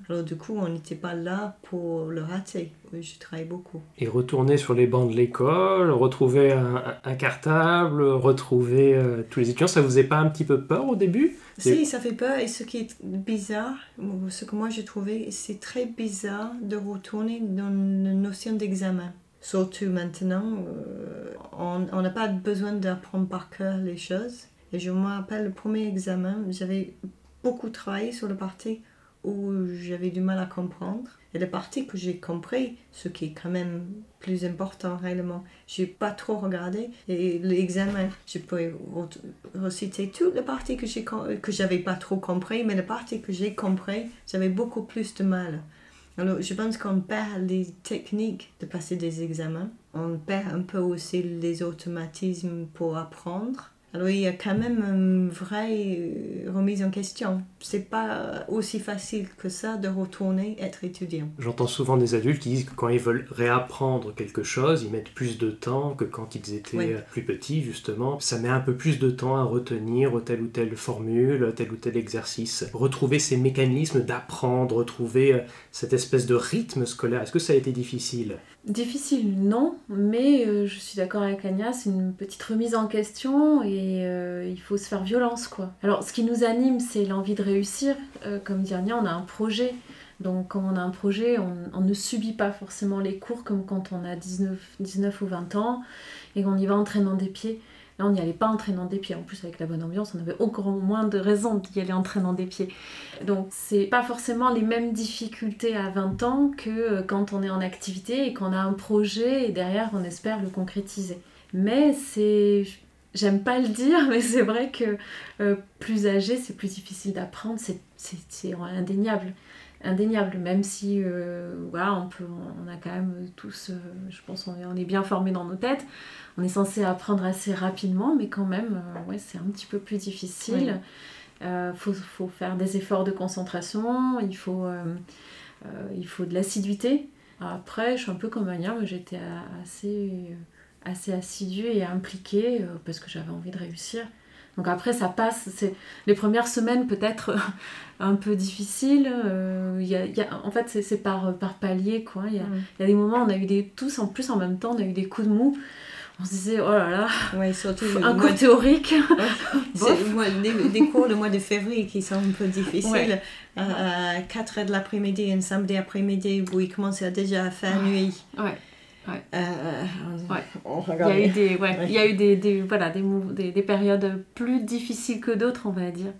Alors du coup, on n'était pas là pour le rater. Je travaillais beaucoup. Et retourner sur les bancs de l'école, retrouver un cartable, retrouver tous les étudiants, ça vous faisait pas un petit peu peur au début? Si, ça fait peur. Et ce qui est bizarre, ce que moi j'ai trouvé, c'est très bizarre de retourner dans la notion d'examen. Surtout maintenant, on n'a pas besoin d'apprendre par cœur les choses. Et je me rappelle le premier examen, j'avais beaucoup travaillé sur le parti où j'avais du mal à comprendre. Et la partie que j'ai compris, ce qui est quand même plus important réellement, j'ai pas trop regardé. Et l'examen, je peux reciter toute la partie que j'avais pas trop compris, mais la partie que j'ai compris, j'avais beaucoup plus de mal. Alors, je pense qu'on perd les techniques de passer des examens. On perd un peu aussi les automatismes pour apprendre. Alors, il y a quand même une vraie remise en question. C'est pas aussi facile que ça de retourner être étudiant. J'entends souvent des adultes qui disent que quand ils veulent réapprendre quelque chose, ils mettent plus de temps que quand ils étaient plus petits, justement. Ça met un peu plus de temps à retenir telle ou telle formule, tel ou tel exercice. Retrouver ces mécanismes d'apprendre, retrouver cette espèce de rythme scolaire. Est-ce que ça a été difficile ? Difficile, non, mais je suis d'accord avec Anya, c'est une petite remise en question et il faut se faire violence, quoi. Alors, ce qui nous anime, c'est l'envie de réussir. Comme dit Anya, on a un projet. Donc, quand on a un projet, on ne subit pas forcément les cours comme quand on a 19 ou 20 ans et qu'on y va en traînant des pieds. Là, on n'y allait pas en traînant des pieds. En plus, avec la bonne ambiance, on avait encore moins de raisons d'y aller en traînant des pieds. Donc, c'est pas forcément les mêmes difficultés à 20 ans que quand on est en activité et qu'on a un projet et derrière, on espère le concrétiser. Mais c'est... J'aime pas le dire, mais c'est vrai que plus âgé, c'est plus difficile d'apprendre. C'est indéniable. Indéniable, même si voilà, on a quand même tous, je pense on est bien formés dans nos têtes, on est censé apprendre assez rapidement, mais quand même, c'est un petit peu plus difficile. Faut faire des efforts de concentration, il faut de l'assiduité. Après, je suis un peu comme Anya, mais j'étais assez assidue et impliquée parce que j'avais envie de réussir. Donc après, ça passe. Les premières semaines, peut-être un peu difficiles. En fait, c'est par palier, quoi. Il y a des moments, on a eu tous en plus en même temps, on a eu des coups de mou. On se disait, oh là là, surtout un cours théorique. Des cours le mois de février qui sont un peu difficiles. À 4h de l'après-midi, un samedi après-midi, où il commençait déjà à faire nuit. Il y a eu des périodes plus difficiles que d'autres, on va dire.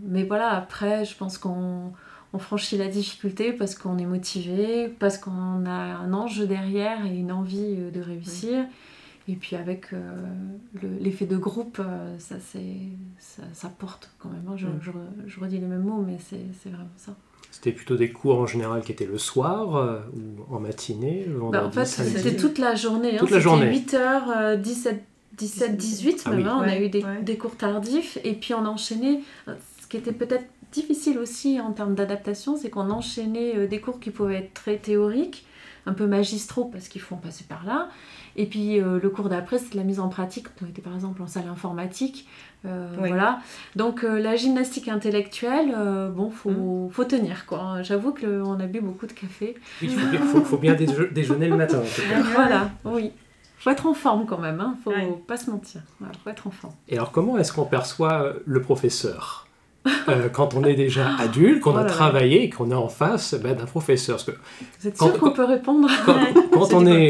Mais voilà, après, je pense qu'on franchit la difficulté parce qu'on est motivé, parce qu'on a un enjeu derrière et une envie de réussir. Et puis avec l'effet de groupe, ça porte quand même. Je redis les mêmes mots, mais c'est vraiment ça. C'était plutôt des cours en général qui étaient le soir ou en matinée, le vendredi, En fait, samedi. c'était toute la journée. Toute la journée. C'était 8h, 17, 18 Ah même. oui. On a eu Ouais. des cours tardifs et puis on enchaînait. Ce qui était peut-être difficile aussi en termes d'adaptation, c'est qu'on enchaînait des cours qui pouvaient être très théoriques, un peu magistraux parce qu'il faut en passer par là. Et puis le cours d'après, c'est de la mise en pratique. On était par exemple en salle informatique. Oui. Voilà. Donc la gymnastique intellectuelle, faut tenir quoi. J'avoue qu'on a bu beaucoup de café. Oui, faut bien déjeuner le matin. En tout cas. Voilà, oui. Faut être en forme quand même, hein. Faut Ouais. pas se mentir. Voilà, faut être en forme. Et alors, comment est-ce qu'on perçoit le professeur quand on est déjà adulte, qu'on Oh a là là. travaillé et qu'on est en face d'un professeur? Parce que Vous êtes Quand- sûr qu'on peut répondre?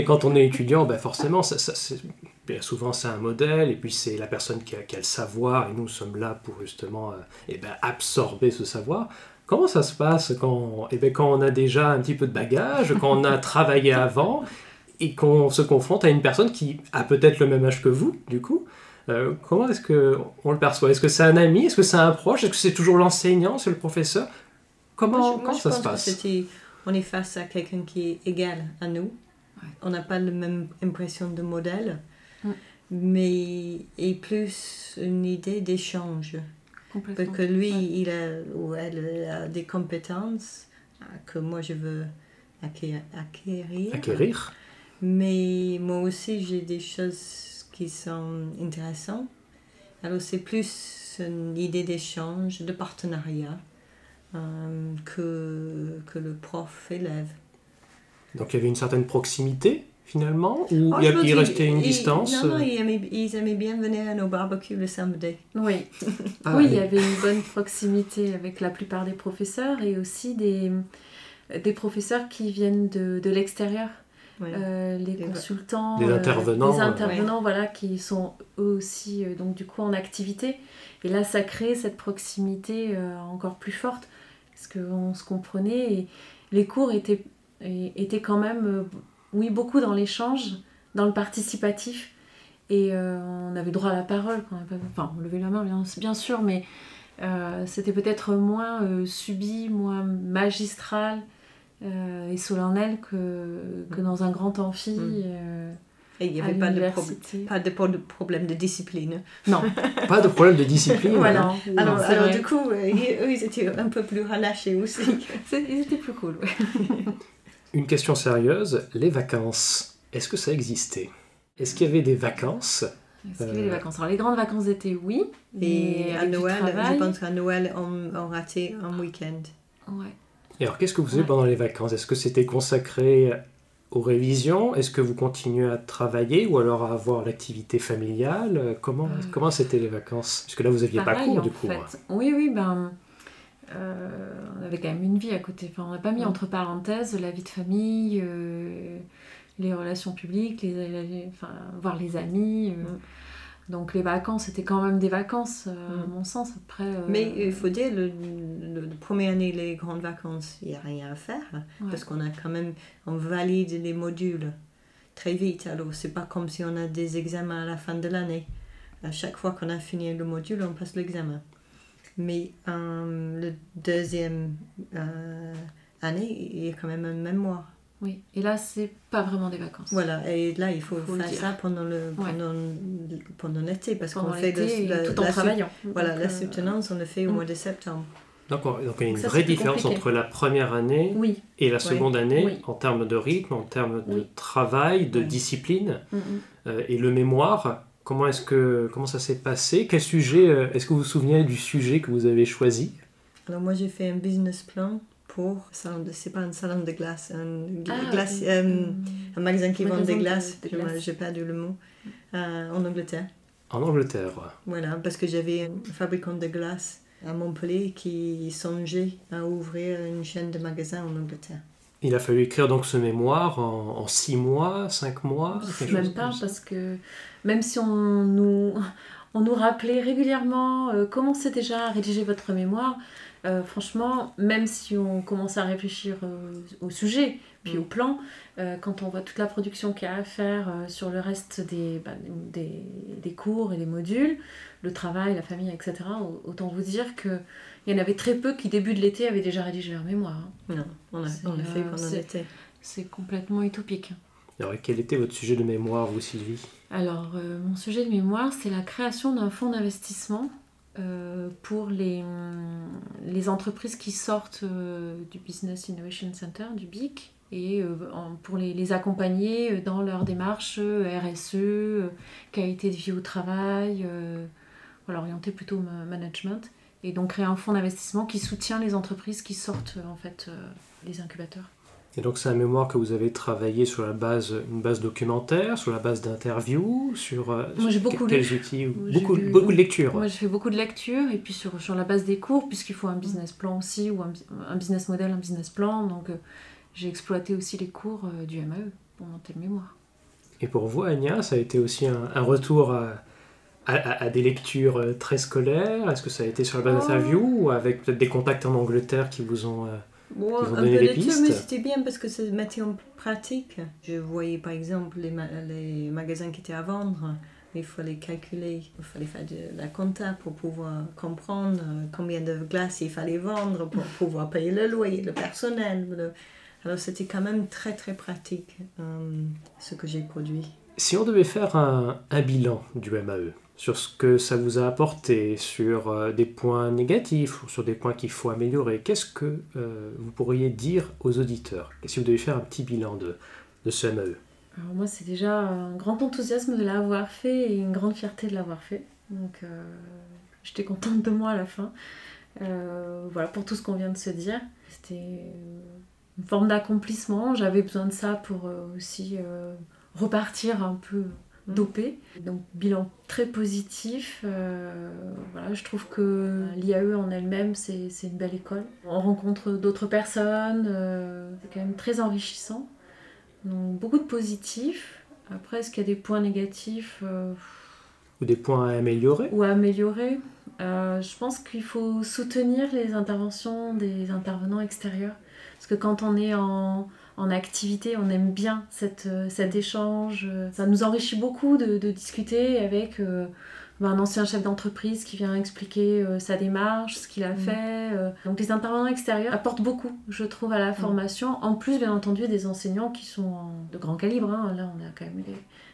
quand on est étudiant, forcément, bien souvent c'est un modèle, et puis c'est la personne qui a le savoir, et nous sommes là pour justement absorber ce savoir. Comment ça se passe quand on a déjà un petit peu de bagage, quand on a travaillé avant, et qu'on se confronte à une personne qui a peut-être le même âge que vous, du coup? Comment est-ce qu'on le perçoit? Est-ce que c'est un ami? Est-ce que c'est un proche? Est-ce que c'est toujours l'enseignant? C'est le professeur? Comment Moi, je ça se pense que passe? on est face à quelqu'un qui est égal à nous. Ouais. On n'a pas la même impression de modèle, Mm. mais et plus une idée d'échange. Complètement. Parce que lui, Ouais. il a ou elle a des compétences que moi je veux acquérir. Acquérir? Mais moi aussi, j'ai des choses qui sont intéressantes. Alors, c'est plus une idée d'échange, de partenariat que le prof-élève. Donc il y avait une certaine proximité finalement, ou Oh, il je pense restait une qu'il- distance? Non, ils aimaient bien venir à nos barbecues le samedi. Oui. Ah, Oui, il y allez. avait une bonne proximité avec la plupart des professeurs et aussi des professeurs qui viennent de l'extérieur. Oui. Les consultants, Des intervenants, des intervenants voilà, qui sont eux aussi donc du coup en activité. Et là, ça crée cette proximité encore plus forte parce qu'on se comprenait et les cours étaient quand même oui, beaucoup dans l'échange, dans le participatif. Et on avait droit à la parole, on levait la main bien sûr, mais c'était peut-être moins subi, moins magistral et solennel que dans un grand amphi Et il n'y à avait pas l'université. pas de problème de discipline. Non, Pas de problème de discipline. voilà. hein. Non, c'est Alors vrai. du coup, eux, ils étaient un peu plus relâchés aussi. Ils étaient plus cool, ouais. Une question sérieuse, les vacances, est-ce que ça existait? Est-ce qu'il y avait des vacances? Est-ce qu'il y avait des vacances? Alors les grandes vacances d'été, oui. Et mais à avec du Noël, travail, je pense qu'à Noël, on ratait un week-end. ouais. Et alors qu'est-ce que vous faisiez Ouais. pendant les vacances? Est-ce que c'était consacré aux révisions? Est-ce que vous continuez à travailler ou alors à avoir l'activité familiale? Comment c'était les vacances? Parce que là vous n'aviez pas Pareil, cours en du coup. fait. Oui, on avait quand même une vie à côté. Enfin, on n'a pas mis entre parenthèses la vie de famille, les relations publiques, voir les amis. Donc les vacances, c'était quand même des vacances, à mon sens. Après, Mais il faut dire, le première année, les grandes vacances, il n'y a rien à faire. ouais. Parce qu'on a quand même, on valide les modules très vite. Alors, c'est pas comme si on a des examens à la fin de l'année. À chaque fois qu'on a fini le module, on passe l'examen. Mais le deuxième année, il y a quand même un mémoire. Oui, et là, c'est pas vraiment des vacances. Voilà, et là, il faut le faire dire. ça pendant l'été, parce Pendant qu'on fait l'été, tout en la travaillant. Voilà, Donc, la soutenance, on le fait au mois de septembre. Donc il y a une Ça, vraie c'est plus différence compliqué. entre la première année Oui. et la seconde année Oui. en termes de rythme, en termes de Oui. travail, de Oui. discipline Mm. et le mémoire. Comment ça s'est passé? Quel sujet? Est-ce que vous vous souvenez du sujet que vous avez choisi? Alors moi j'ai fait un business plan pour c'est pas un salon de glace, un magasin qui vend des glaces, j'ai perdu le mot, en Angleterre. En Angleterre. Voilà, parce que j'avais un fabricant de glace à Montpellier qui songeait à ouvrir une chaîne de magasins en Angleterre. Il a fallu écrire donc ce mémoire en 6 mois, 5 mois, quelque chose Même pas, comme ça. parce que même si on nous rappelait régulièrement comment c'est déjà à rédiger votre mémoire, franchement, même si on commence à réfléchir au sujet, puis au plan, quand on voit toute la production qu'il y a à faire sur le reste des cours et des modules, le travail, la famille, etc., autant vous dire qu'il Il y en avait très peu qui, début de l'été, avaient déjà rédigé leur mémoire. Non, on l'a fait pendant l'été. C'est complètement utopique. Alors, quel était votre sujet de mémoire, vous, Sylvie? Alors, mon sujet de mémoire, c'est la création d'un fonds d'investissement pour les entreprises qui sortent du Business Innovation Center, du BIC, et pour les accompagner dans leur démarche RSE, qualité de vie au travail, orienté plutôt management. Et donc créer un fonds d'investissement qui soutient les entreprises qui sortent des incubateurs. Et donc c'est un mémoire que vous avez travaillé sur une base documentaire, sur la base d'interviews, Moi, j'ai beaucoup quels outils, beaucoup de lectures. Moi j'ai fait beaucoup de lectures et puis sur la base des cours, puisqu'il faut un business plan aussi, ou un business model, un business plan. Donc j'ai exploité aussi les cours du MAE pour monter le mémoire. Et pour vous, Anya, ça a été aussi un retour à des lectures très scolaires? Est-ce que ça a été sur la base d'interviews ou avec peut-être des contacts en Angleterre qui vous ont... Bon, un peu de tout, mais c'était bien parce que ça mettait en pratique. Je voyais par exemple les magasins qui étaient à vendre. Il fallait calculer, il fallait faire de la compta pour pouvoir comprendre combien de glace il fallait vendre pour pouvoir payer le loyer, le personnel. Alors c'était quand même très très pratique ce que j'ai produit. Si on devait faire un bilan du MAE, sur ce que ça vous a apporté, sur des points négatifs ou sur des points qu'il faut améliorer, qu'est-ce que vous pourriez dire aux auditeurs? Si vous devez faire un petit bilan de ce MAE? Alors moi, c'est déjà un grand enthousiasme de l'avoir fait et une grande fierté de l'avoir fait. Donc j'étais contente de moi à la fin. Voilà, pour tout ce qu'on vient de se dire. C'était une forme d'accomplissement. J'avais besoin de ça pour aussi repartir un peu dopée. Donc bilan très positif. Voilà, je trouve que l'IAE en elle-même, c'est une belle école. On rencontre d'autres personnes, c'est quand même très enrichissant. Donc beaucoup de positifs. Après, est-ce qu'il y a des points négatifs ou des points à améliorer? Ou à améliorer. Je pense qu'il faut soutenir les interventions des intervenants extérieurs. Parce que quand on est en activité, on aime bien cet échange. Ça nous enrichit beaucoup de discuter avec un ancien chef d'entreprise qui vient expliquer sa démarche, ce qu'il a fait. Donc les intervenants extérieurs apportent beaucoup, je trouve, à la formation. En plus, bien entendu, des enseignants qui sont de grand calibre. Là, on a quand même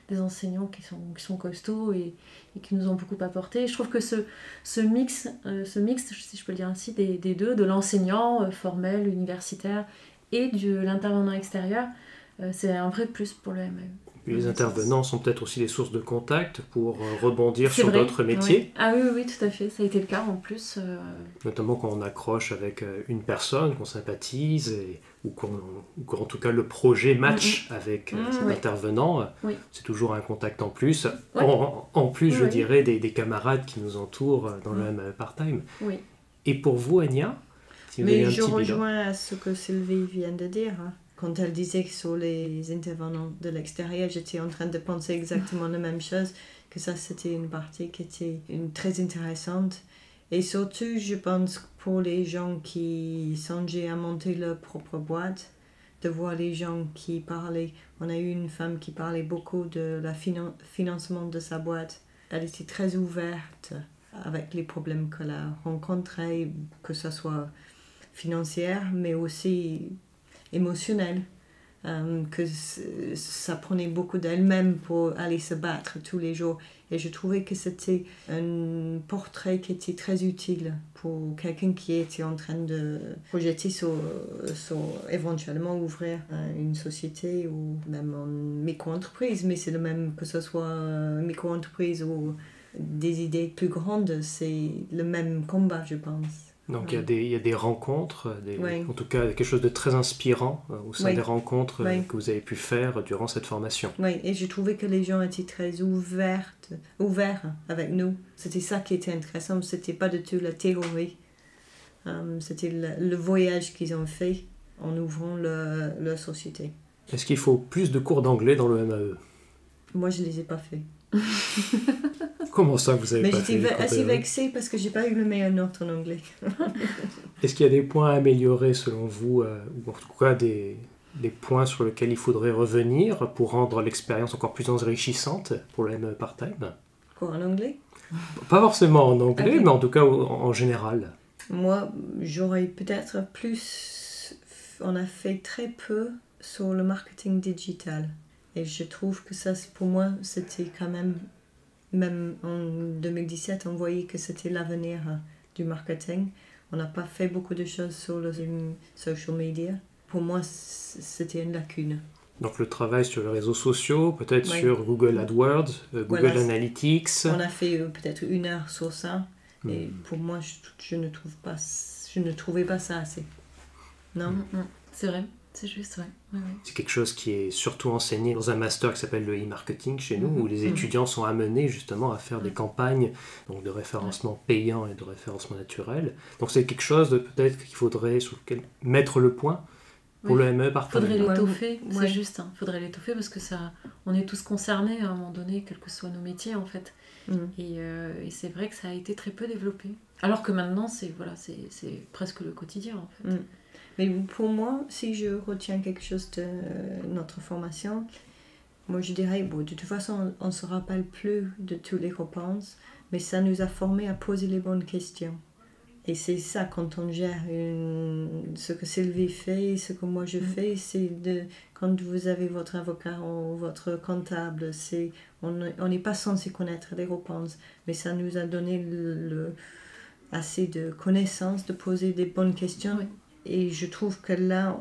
des enseignants qui sont costauds et qui nous ont beaucoup apporté. Je trouve que ce mix, si je peux le dire ainsi, des deux, de l'enseignant formel, universitaire, et de l'intervenant extérieur, c'est un vrai plus pour le MAE. Et les intervenants sont peut-être aussi des sources de contact pour rebondir sur d'autres métiers. Oui. Ah oui, tout à fait. Ça a été le cas en plus. Notamment quand on accroche avec une personne, qu'on sympathise, ou qu'en tout cas le projet match avec cet intervenant. Oui. C'est toujours un contact en plus. Oui. En plus, je dirais, des camarades qui nous entourent dans le MAE part-time. Oui. Et pour vous, Anya, mais je rejoins à ce que Sylvie vient de dire. Quand elle disait que sur les intervenants de l'extérieur, j'étais en train de penser exactement la même chose, que ça c'était une partie qui était très intéressante. Et surtout, je pense pour les gens qui songeaient à monter leur propre boîte, de voir les gens qui parlaient. On a eu une femme qui parlait beaucoup de la financement de sa boîte. Elle était très ouverte avec les problèmes qu'elle a rencontrés, que ce soit financière, mais aussi émotionnelle, que ça prenait beaucoup d'elle-même pour aller se battre tous les jours. Et je trouvais que c'était un portrait qui était très utile pour quelqu'un qui était en train de projeter sur éventuellement ouvrir une société ou même une micro-entreprise. Mais c'est le même, que ce soit une micro-entreprise ou des idées plus grandes, c'est le même combat, je pense. Donc il y a des rencontres, en tout cas quelque chose de très inspirant au sein des rencontres que vous avez pu faire durant cette formation. Oui, et je trouvais que les gens étaient très ouverts avec nous. C'était ça qui était intéressant, c'était pas du tout la théorie. C'était le voyage qu'ils ont fait en ouvrant leur société. Est-ce qu'il faut plus de cours d'anglais dans le MAE? Moi, je les ai pas fait. Comment ça, vous avez pas fait? Mais j'étais assez vexée parce que j'ai pas eu le meilleur note en anglais. Est-ce qu'il y a des points à améliorer selon vous, ou en tout cas des points sur lesquels il faudrait revenir pour rendre l'expérience encore plus enrichissante pour le MAE part-time? Quoi, en anglais? Pas forcément en anglais, mais en tout cas en général. Moi, j'aurais peut-être plus... On a fait très peu sur le marketing digital. Et je trouve que ça, pour moi, c'était quand même en 2017, on voyait que c'était l'avenir du marketing. On n'a pas fait beaucoup de choses sur le social media. Pour moi, c'était une lacune. Donc le travail sur les réseaux sociaux, peut-être Oui. sur Google AdWords, Google Voilà. Analytics. On a fait peut-être 1 heure sur ça. Et pour moi, je ne trouvais pas ça assez. Non. C'est vrai, c'est juste, ouais. Ouais. C'est quelque chose qui est surtout enseigné dans un master qui s'appelle le e-marketing chez nous, où les étudiants sont amenés justement à faire des campagnes donc de référencement payant et de référencement naturel. Donc c'est quelque chose de peut-être qu'il faudrait sur lequel mettre le point pour le ME par Faudrait temps. l'étoffer, Ouais. c'est juste. Faudrait l'étoffer parce que ça, on est tous concernés à un moment donné, quels que soient nos métiers en fait. Et c'est vrai que ça a été très peu développé. Alors que maintenant, c'est presque le quotidien en fait. Mais pour moi, si je retiens quelque chose de notre formation, moi je dirais, bon, de toute façon, on ne se rappelle plus de toutes les réponses, mais ça nous a formés à poser les bonnes questions. Et c'est ça, quand on gère ce que Sylvie fait, ce que moi je fais, c'est quand vous avez votre avocat ou votre comptable, on n'est pas censé connaître les réponses, mais ça nous a donné assez de connaissances de poser des bonnes questions. Oui. Et je trouve que là,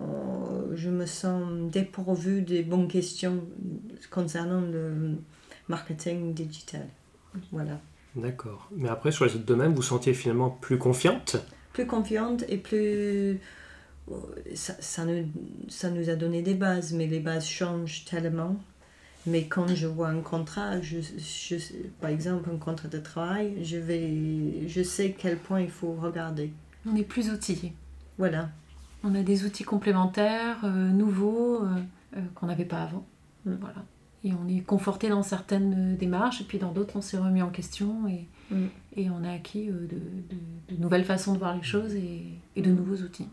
je me sens dépourvue des bonnes questions concernant le marketing digital. Voilà. D'accord. Mais après, sur les autres domaines, vous vous sentiez finalement plus confiante? Plus confiante et plus... Ça nous a donné des bases, mais les bases changent tellement. Mais quand je vois un contrat, par exemple un contrat de travail, je sais quel point il faut regarder. On est plus outillés. Voilà. On a des outils complémentaires, nouveaux, qu'on n'avait pas avant. Voilà. Et on est conforté dans certaines démarches, et puis dans d'autres, on s'est remis en question, et on a acquis de nouvelles façons de voir les choses et de nouveaux outils.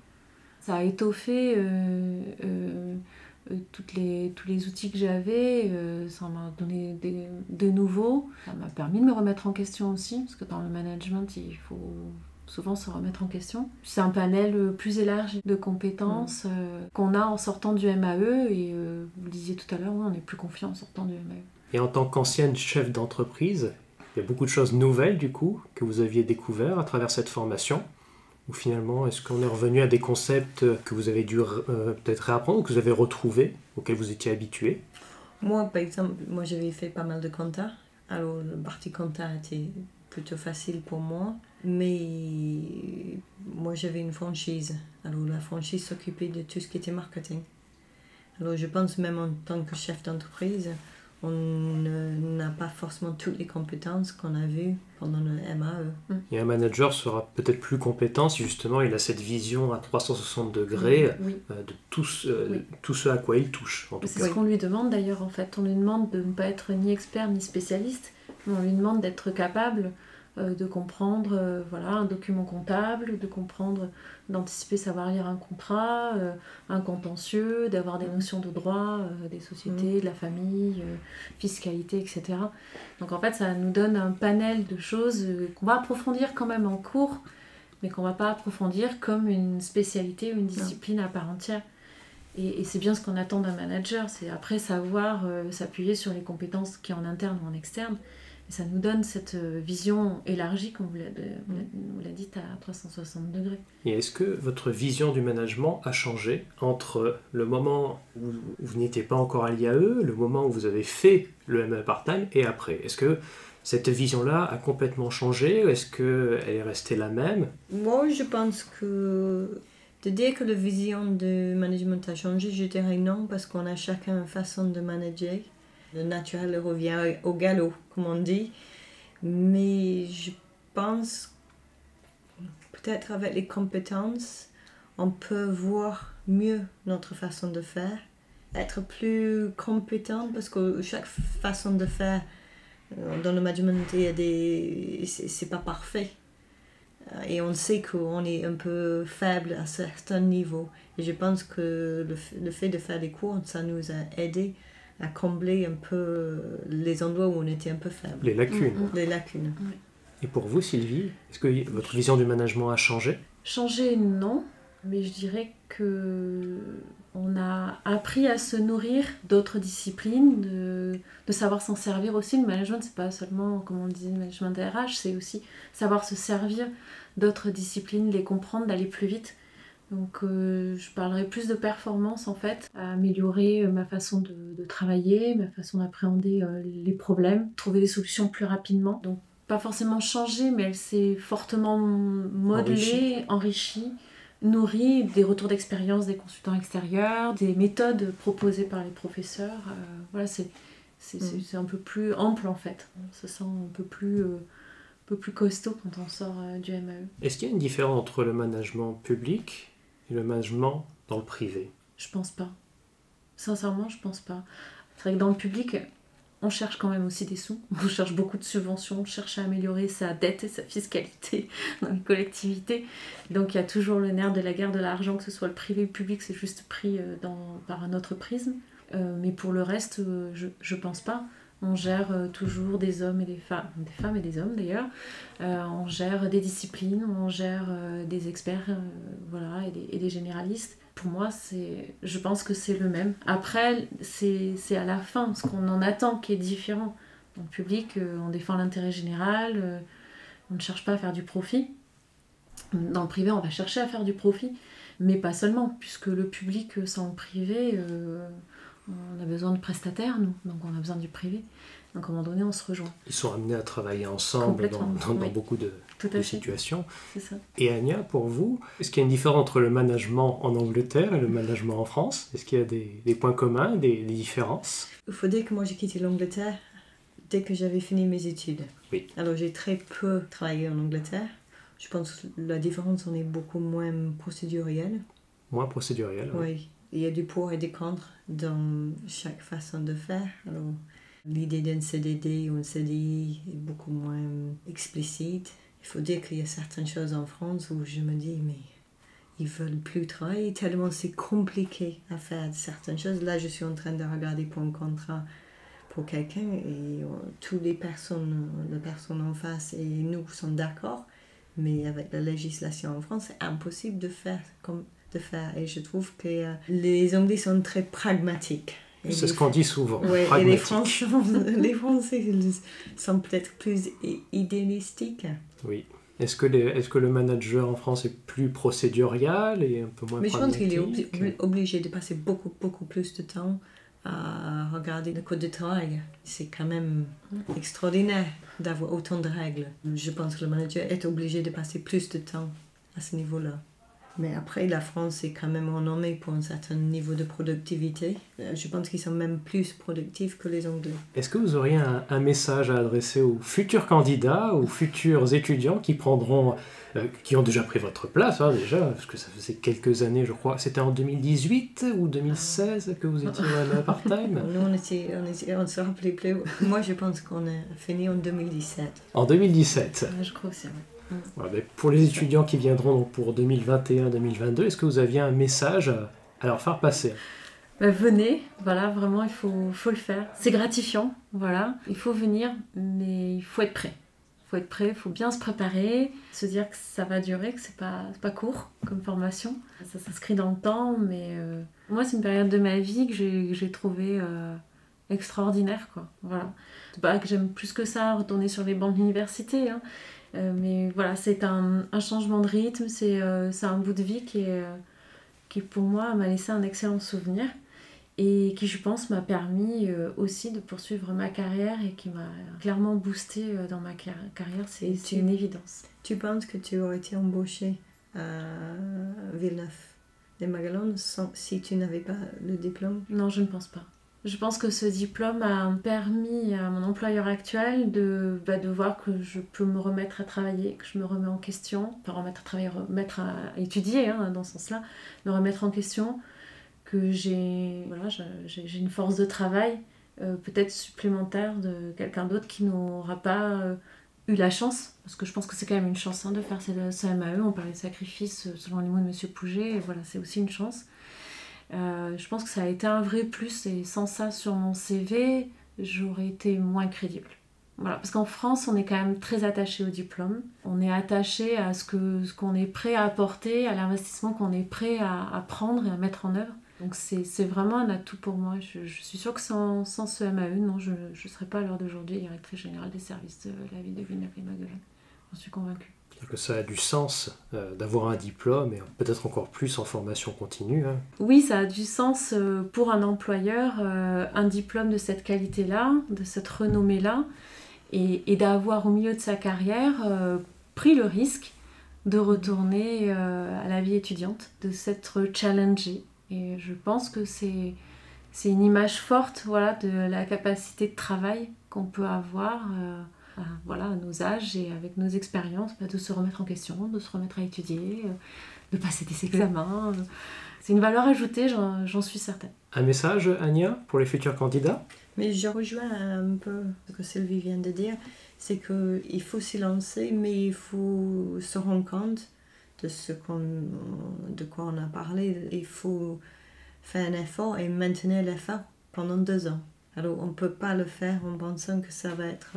Ça a étoffé tous les outils que j'avais, ça m'a donné de nouveaux. Ça m'a permis de me remettre en question aussi, parce que dans le management, il faut souvent se remettre en question. C'est un panel plus élargi de compétences qu'on a en sortant du MAE, et vous le disiez tout à l'heure, on est plus confiant en sortant du MAE. Et en tant qu'ancienne chef d'entreprise, il y a beaucoup de choses nouvelles du coup que vous aviez découvert à travers cette formation. Ou finalement, est-ce qu'on est revenu à des concepts que vous avez dû peut-être réapprendre ou que vous avez retrouvés, auxquels vous étiez habitué? Moi, par exemple, j'avais fait pas mal de compta. Alors, la partie compta était plutôt facile pour moi. Mais moi, j'avais une franchise. Alors, la franchise s'occupait de tout ce qui était marketing. Alors, je pense même en tant que chef d'entreprise, on n'a pas forcément toutes les compétences qu'on a vues pendant le MAE. Et un manager sera peut-être plus compétent si justement il a cette vision à 360 degrés de tout ce à quoi il touche. En tout C'est cas. ce qu'on lui demande d'ailleurs en fait. On lui demande de ne pas être ni expert ni spécialiste, mais on lui demande d'être capable de comprendre un document comptable, de comprendre, d'anticiper, savoir lire un contrat, un contentieux, d'avoir des notions de droit, des sociétés, de la famille, fiscalité, etc. Donc en fait, ça nous donne un panel de choses qu'on va approfondir quand même en cours, mais qu'on ne va pas approfondir comme une spécialité ou une discipline à part entière. Et c'est bien ce qu'on attend d'un manager, c'est après savoir s'appuyer sur les compétences qui en interne ou en externe. Et ça nous donne cette vision élargie, comme vous l'a dit, à 360 degrés. Et est-ce que votre vision du management a changé entre le moment où vous n'étiez pas encore à l'IAE, le moment où vous avez fait le ME part-time et après? Est-ce que cette vision-là a complètement changé? Est-ce qu'elle est restée la même? Moi, je pense que de dire que la vision du management a changé, je dirais non, parce qu'on a chacun une façon de manager. Le naturel revient au galop, comme on dit. Mais je pense, peut-être avec les compétences, on peut voir mieux notre façon de faire. Être plus compétent, parce que chaque façon de faire dans le management, c'est pas parfait. Et on sait qu'on est un peu faible à certains niveaux. Et je pense que le fait de faire des cours, ça nous a aidé à combler un peu les endroits où on était un peu faible. Les lacunes. Les lacunes. Oui. Et pour vous, Sylvie, est-ce que votre vision du management a changé? Changer, non, mais je dirais que on a appris à se nourrir d'autres disciplines, de savoir s'en servir aussi. Le management, c'est pas seulement, comme on dit, le management des RH, c'est aussi savoir se servir d'autres disciplines, les comprendre, d'aller plus vite. Donc je parlerai plus de performance en fait, à améliorer ma façon de travailler, ma façon d'appréhender les problèmes, trouver des solutions plus rapidement. Donc pas forcément changer, mais elle s'est fortement modelée, enrichie, nourrie des retours d'expérience des consultants extérieurs, des méthodes proposées par les professeurs. Voilà, c'est un peu plus ample en fait. On se sent un peu plus costaud quand on sort du MAE. Est-ce qu'il y a une différence entre le management public et le management dans le privé? Je pense pas. Sincèrement, je pense pas. C'est vrai que dans le public, on cherche quand même aussi des sous. On cherche beaucoup de subventions, on cherche à améliorer sa dette et sa fiscalité dans les collectivités. Donc il y a toujours le nerf de la guerre de l'argent, que ce soit le privé ou le public, c'est juste pris par un autre prisme. Mais pour le reste, je pense pas. On gère toujours des hommes et des femmes et des hommes d'ailleurs. On gère des disciplines, on gère des experts voilà, et des généralistes. Pour moi, je pense que c'est le même. Après, c'est à la fin, ce qu'on en attend qui est différent. Dans le public, on défend l'intérêt général, on ne cherche pas à faire du profit. Dans le privé, on va chercher à faire du profit, mais pas seulement, puisque le public sans le privé... on a besoin de prestataires, nous, donc on a besoin du privé. Donc à un moment donné, on se rejoint. Ils sont amenés à travailler ensemble dans oui. beaucoup de situations. C'est ça. Et Anya, pour vous, est-ce qu'il y a une différence entre le management en Angleterre et le management en France? Est-ce qu'il y a des points communs, des différences? Il faut dire que moi j'ai quitté l'Angleterre dès que j'avais fini mes études. Oui. Alors j'ai très peu travaillé en Angleterre. Je pense que la différence en est beaucoup moins procédurielle. Moins procédurielle. Oui. Il y a du pour et du contre dans chaque façon de faire. Alors, l'idée d'un CDD ou un CDI est beaucoup moins explicite. Il faut dire qu'il y a certaines choses en France où je me dis, mais ils veulent plus travailler tellement c'est compliqué à faire certaines choses. Là, je suis en train de regarder pour un contrat pour quelqu'un et toutes les personnes en face et nous sommes d'accord, mais avec la législation en France, c'est impossible de faire comme et je trouve que les Anglais sont très pragmatiques. C'est ce qu'on dit souvent. Ouais, et les Français sont peut-être plus idéalistiques. Oui. Est-ce que le manager en France est plus procédurial et un peu moins Mais pragmatique? je pense qu'il est obligé de passer beaucoup plus de temps à regarder le code de travail. C'est quand même extraordinaire d'avoir autant de règles. Je pense que le manager est obligé de passer plus de temps à ce niveau-là. Mais après, la France est quand même renommée pour un certain niveau de productivité. Je pense qu'ils sont même plus productifs que les Anglais. Est-ce que vous auriez un message à adresser aux futurs candidats, aux futurs étudiants qui ont déjà pris votre place, déjà, parce que ça faisait quelques années, je crois. C'était en 2018 ou 2016 que vous étiez à part-time? Nous, on se rappelait plus. Moi, je pense qu'on a fini en 2017. En 2017. Je crois aussi, oui. Voilà, pour les étudiants qui viendront donc pour 2021-2022, est-ce que vous aviez un message à leur faire passer? Venez, voilà, vraiment, il faut le faire. C'est gratifiant, voilà. Il faut venir, mais il faut être prêt. Il faut bien se préparer, se dire que ça va durer, que c'est pas court comme formation. Ça s'inscrit dans le temps, mais moi, c'est une période de ma vie que j'ai trouvée extraordinaire, quoi. Voilà. C'est pas que j'aime plus que ça retourner sur les bancs de l'université, hein. Mais voilà, c'est un changement de rythme, c'est un bout de vie qui pour moi m'a laissé un excellent souvenir et qui je pense m'a permis aussi de poursuivre ma carrière et qui m'a clairement boosté dans ma carrière, c'est une évidence. Tu penses que tu aurais été embauchée à Villeneuve-les-Maguelones si tu n'avais pas le diplôme? Non, je ne pense pas. Je pense que ce diplôme a permis à mon employeur actuel de voir que je peux me remettre à travailler, que je me remets en question, pas remettre à travailler, remettre à étudier, hein, dans ce sens-là, me remettre en question, que j'ai une force de travail peut-être supplémentaire de quelqu'un d'autre qui n'aura pas eu la chance, parce que je pense que c'est quand même une chance de faire ce MAE, on parlait de sacrifice selon les mots de M. Pouget, et voilà, c'est aussi une chance. Je pense que ça a été un vrai plus et sans ça sur mon CV, j'aurais été moins crédible. Voilà, parce qu'en France, on est quand même très attaché au diplôme. On est attaché à ce qu'on est prêt à apporter, à l'investissement qu'on est prêt à prendre et à mettre en œuvre. Donc c'est vraiment un atout pour moi. Je suis sûre que sans ce MAE, non, je ne serais pas à l'heure d'aujourd'hui directrice générale des services de la ville de Villeneuve-les-Maguelone. J'en suis convaincue. Que ça a du sens d'avoir un diplôme et peut-être encore plus en formation continue. Hein. Oui, ça a du sens pour un employeur, un diplôme de cette qualité-là, de cette renommée-là, et d'avoir au milieu de sa carrière pris le risque de retourner à la vie étudiante, de s'être challengé. Et je pense que c'est une image forte, voilà, de la capacité de travail qu'on peut avoir à nos âges et avec nos expériences, de se remettre en question, de se remettre à étudier, de passer des examens. C'est une valeur ajoutée, j'en suis certaine. Un message, Ania, pour les futurs candidats ? Mais je rejoins un peu ce que Sylvie vient de dire, c'est qu'il faut s'y lancer, mais il faut se rendre compte de quoi on a parlé. Il faut faire un effort et maintenir l'effort pendant 2 ans. Alors on ne peut pas le faire en pensant que ça va être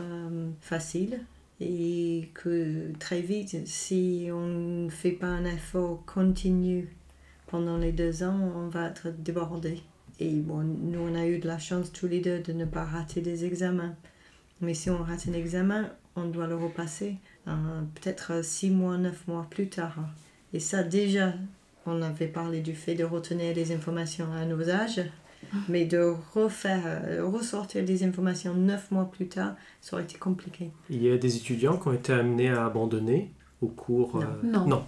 facile et que très vite, si on ne fait pas un effort continu pendant les 2 ans, on va être débordé. Et bon, nous on a eu de la chance tous les deux de ne pas rater des examens. Mais si on rate un examen, on doit le repasser peut-être 6 mois, 9 mois plus tard. Et ça déjà, on avait parlé du fait de retenir les informations à nos âges. Mais de ressortir des informations 9 mois plus tard, ça aurait été compliqué. Il y a des étudiants qui ont été amenés à abandonner au cours... Non.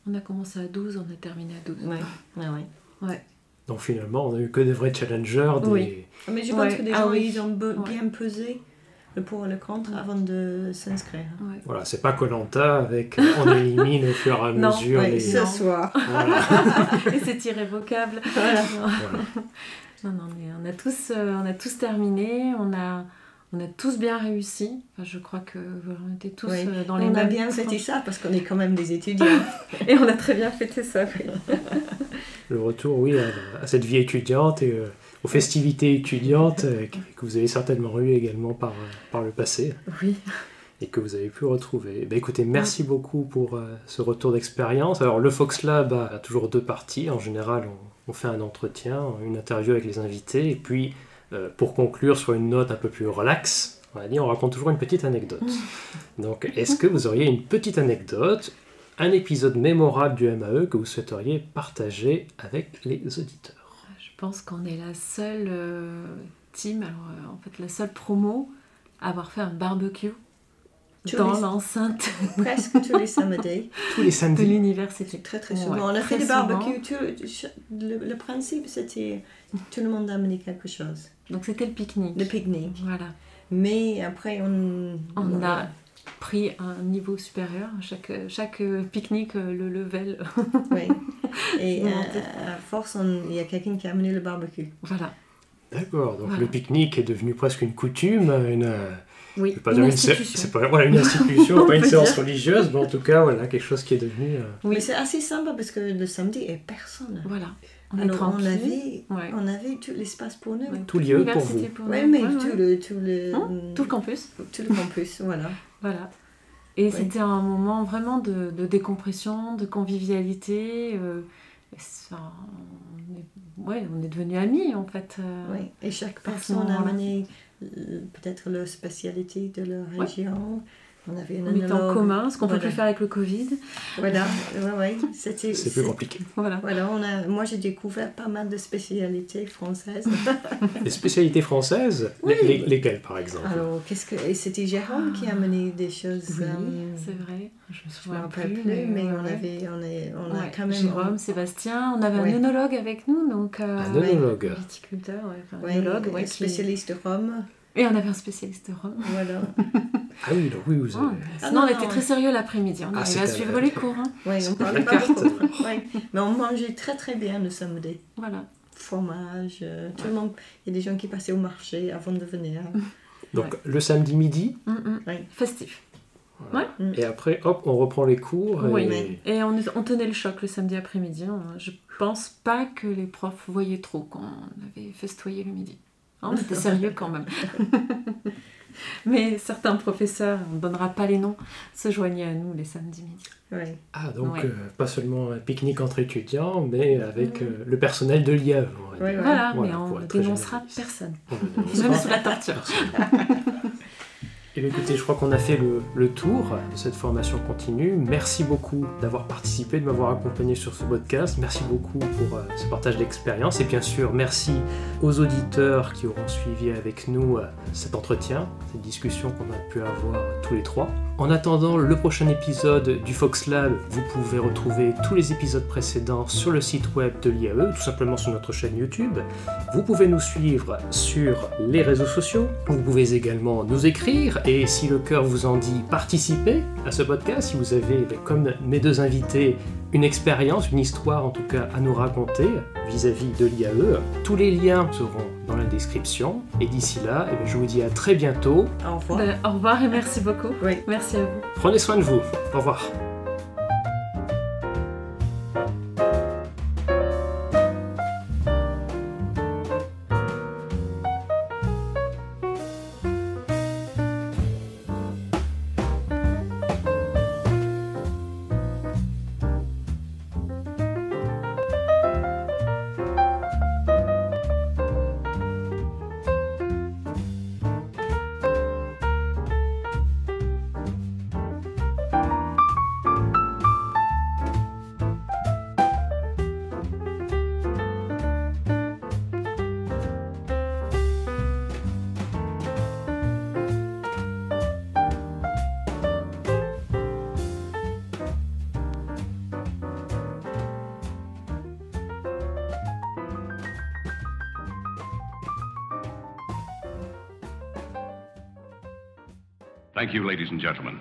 On a commencé à 12, on a terminé à 12. Ouais. Donc finalement, on n'a eu que des vrais challengers. Oui. Mais je pense que les gens, ils ont bien pesé le pour et le contre avant de s'inscrire. Ouais. Voilà, c'est pas Koh-Lanta avec on élimine au fur et à mesure les... ce soir. Voilà. Et c'est irrévocable. Voilà. Non, on a tous terminé, on a tous bien réussi. Enfin, je crois que on était tous dans les mêmes... On a bien fêté ça parce qu'on est quand même des étudiants. Et on a très bien fêté ça, oui. Le retour, oui, à cette vie étudiante et aux festivités étudiantes que vous avez certainement eues également par le passé. Oui. Et que vous avez pu retrouver. Écoutez, merci beaucoup pour ce retour d'expérience. Alors, le Fox Lab a toujours 2 parties. En général, on fait un entretien, une interview avec les invités. Et puis, pour conclure sur une note un peu plus relax, on raconte toujours une petite anecdote. Donc, est-ce que vous auriez une petite anecdote, un épisode mémorable du MAE que vous souhaiteriez partager avec les auditeurs ? Je pense qu'on est la seule team, en fait la seule promo à avoir fait un barbecue dans l'enceinte. Presque tous les samedis. Tous les samedis. De l'université. Très très souvent. On a fait des barbecues. Le principe, c'était tout le monde a amené quelque chose. Donc c'était le pique-nique. Le pique-nique. Voilà. Mais après, on a pris un niveau supérieur. Chaque pique-nique, le level. Oui. Et à force, il y a quelqu'un qui a amené le barbecue. Voilà. D'accord. Donc le pique-nique est devenu presque une coutume, oui, une institution. Une institution, pas une séance religieuse, mais en tout cas, quelque chose qui est devenu... Oui, mais c'est assez sympa parce que le samedi, il n'y a personne. Voilà. On avait tout l'espace pour nous. Oui, tout lieu pour vous. Oui, mais tout le campus. Tout le campus, voilà. Voilà. Et c'était un moment vraiment de décompression, de convivialité. On est devenus amis, en fait. Oui, et chaque personne a amené peut-être leur spécialité de leur région. On avait un mettait en commun ce qu'on peut plus faire avec le Covid. Voilà, c'est plus compliqué. Voilà, moi j'ai découvert pas mal de spécialités françaises. Les spécialités françaises, oui. Lesquelles par exemple? Alors, et c'était Jérôme qui a amené des choses. Oui, c'est vrai. Je me souviens plus, mais on a quand même. Jérôme, Sébastien, on avait un œnologue avec nous, donc. Un œnologue. Viticulteur, un œnologue, spécialiste de rhum. Et on avait un spécialiste de rhum. Voilà. Ah oui, donc oui, vous avez... Sinon, on était très sérieux l'après-midi. On arrivait à suivre les cours. Hein. Oui, on parlait pas beaucoup. Mais on mangeait très très bien le samedi. Voilà. Fromage, tout le monde. Il y a des gens qui passaient au marché avant de venir. Donc le samedi midi. Festif. Voilà. Ouais. Et après, hop, on reprend les cours. Oui, et on tenait le choc le samedi après-midi. Je pense pas que les profs voyaient trop quand on avait festoyé le midi. On était sérieux quand même. mais certains professeurs, on ne donnera pas les noms, se joignaient à nous les samedis midi. Oui. Ah, donc Ouais. pas seulement un pique-nique entre étudiants, mais avec le personnel de l'IAE. on va Oui, dire. oui. Voilà, Voilà, mais on pour ne être très dénoncera généraliste. personne, On ne dénoncera même sous la torture. Eh bien, écoutez, je crois qu'on a fait le tour de cette formation continue. Merci beaucoup d'avoir participé, de m'avoir accompagné sur ce podcast. Merci beaucoup pour ce partage d'expérience. Et bien sûr, merci aux auditeurs qui auront suivi avec nous cet entretien, cette discussion qu'on a pu avoir tous les trois. En attendant le prochain épisode du Fox Lab, vous pouvez retrouver tous les épisodes précédents sur le site web de l'IAE, tout simplement sur notre chaîne YouTube. Vous pouvez nous suivre sur les réseaux sociaux. Vous pouvez également nous écrire et si le cœur vous en dit, participez à ce podcast. Si vous avez, comme mes deux invités, une expérience, une histoire en tout cas à nous raconter vis-à-vis de l'IAE, tous les liens seront dans la description. Et d'ici là, je vous dis à très bientôt. Au revoir. Au revoir et merci beaucoup. Oui. Merci à vous. Prenez soin de vous. Au revoir. Thank you, ladies and gentlemen.